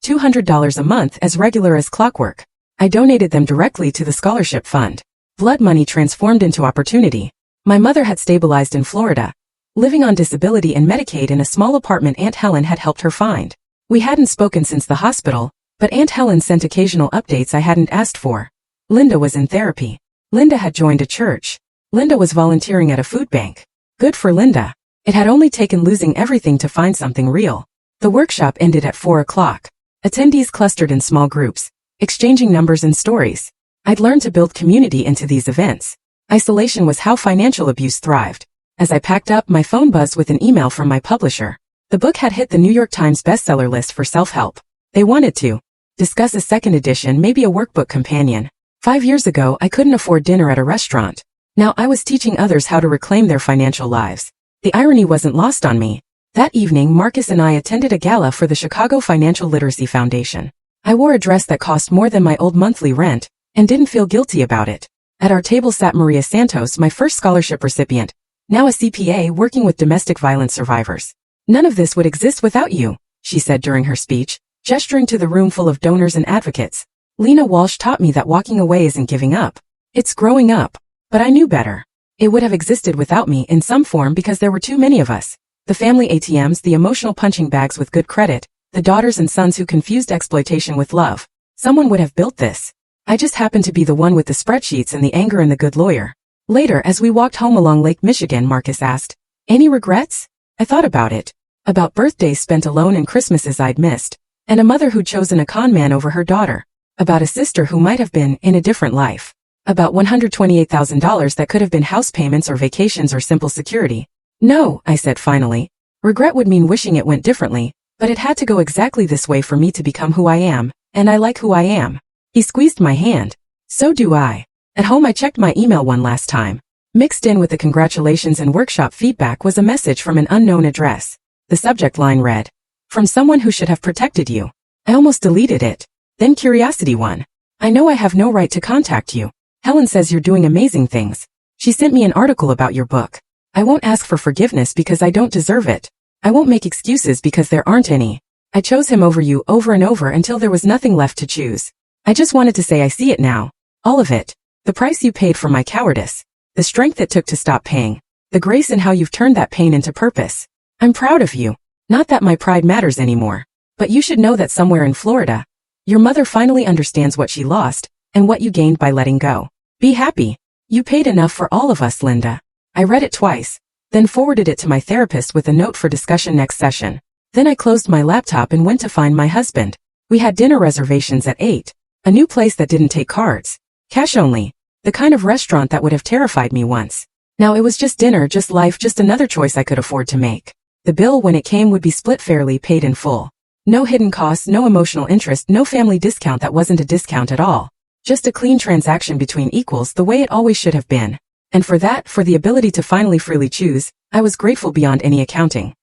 $200 a month, as regular as clockwork. I donated them directly to the scholarship fund. Blood money transformed into opportunity. My mother had stabilized in Florida, living on disability and Medicaid in a small apartment Aunt Helen had helped her find. We hadn't spoken since the hospital, but Aunt Helen sent occasional updates I hadn't asked for. Linda was in therapy. Linda had joined a church. Linda was volunteering at a food bank. Good for Linda. It had only taken losing everything to find something real. The workshop ended at 4 o'clock. Attendees clustered in small groups, exchanging numbers and stories. I'd learned to build community into these events. Isolation was how financial abuse thrived. As I packed up, my phone buzzed with an email from my publisher. The book had hit the New York Times bestseller list for self-help. They wanted to discuss a second edition, maybe a workbook companion. 5 years ago, I couldn't afford dinner at a restaurant. Now I was teaching others how to reclaim their financial lives. The irony wasn't lost on me. That evening, Marcus and I attended a gala for the Chicago Financial Literacy Foundation. I wore a dress that cost more than my old monthly rent, and didn't feel guilty about it. At our table sat Maria Santos, my first scholarship recipient, now a CPA working with domestic violence survivors. None of this would exist without you, she said during her speech, gesturing to the room full of donors and advocates. Lena Walsh taught me that walking away isn't giving up. It's growing up. But I knew better. It would have existed without me in some form because there were too many of us. The family ATMs, the emotional punching bags with good credit, the daughters and sons who confused exploitation with love. Someone would have built this. I just happened to be the one with the spreadsheets and the anger and the good lawyer. Later, as we walked home along Lake Michigan, Marcus asked, "Any regrets?" I thought about it. About birthdays spent alone and Christmases I'd missed. And a mother who'd chosen a con man over her daughter. About a sister who might have been in a different life. About $128,000 that could have been house payments or vacations or simple security. No, I said finally. Regret would mean wishing it went differently, but it had to go exactly this way for me to become who I am, and I like who I am. He squeezed my hand. So do I. At home I checked my email one last time. Mixed in with the congratulations and workshop feedback was a message from an unknown address. The subject line read, "From someone who should have protected you." I almost deleted it. Then curiosity won. "I know I have no right to contact you. Helen says you're doing amazing things. She sent me an article about your book. I won't ask for forgiveness because I don't deserve it. I won't make excuses because there aren't any. I chose him over you over and over until there was nothing left to choose. I just wanted to say I see it now. All of it. The price you paid for my cowardice. The strength it took to stop paying. The grace in how you've turned that pain into purpose. I'm proud of you. Not that my pride matters anymore. But you should know that somewhere in Florida, your mother finally understands what she lost and what you gained by letting go. Be happy. You paid enough for all of us, Linda." I read it twice, then forwarded it to my therapist with a note for discussion next session. Then I closed my laptop and went to find my husband. We had dinner reservations at 8. A new place that didn't take cards. Cash only. The kind of restaurant that would have terrified me once. Now it was just dinner, just life, just another choice I could afford to make. The bill, when it came, would be split fairly, paid in full. No hidden costs, no emotional interest, no family discount that wasn't a discount at all. Just a clean transaction between equals, the way it always should have been. And for that, for the ability to finally freely choose, I was grateful beyond any accounting.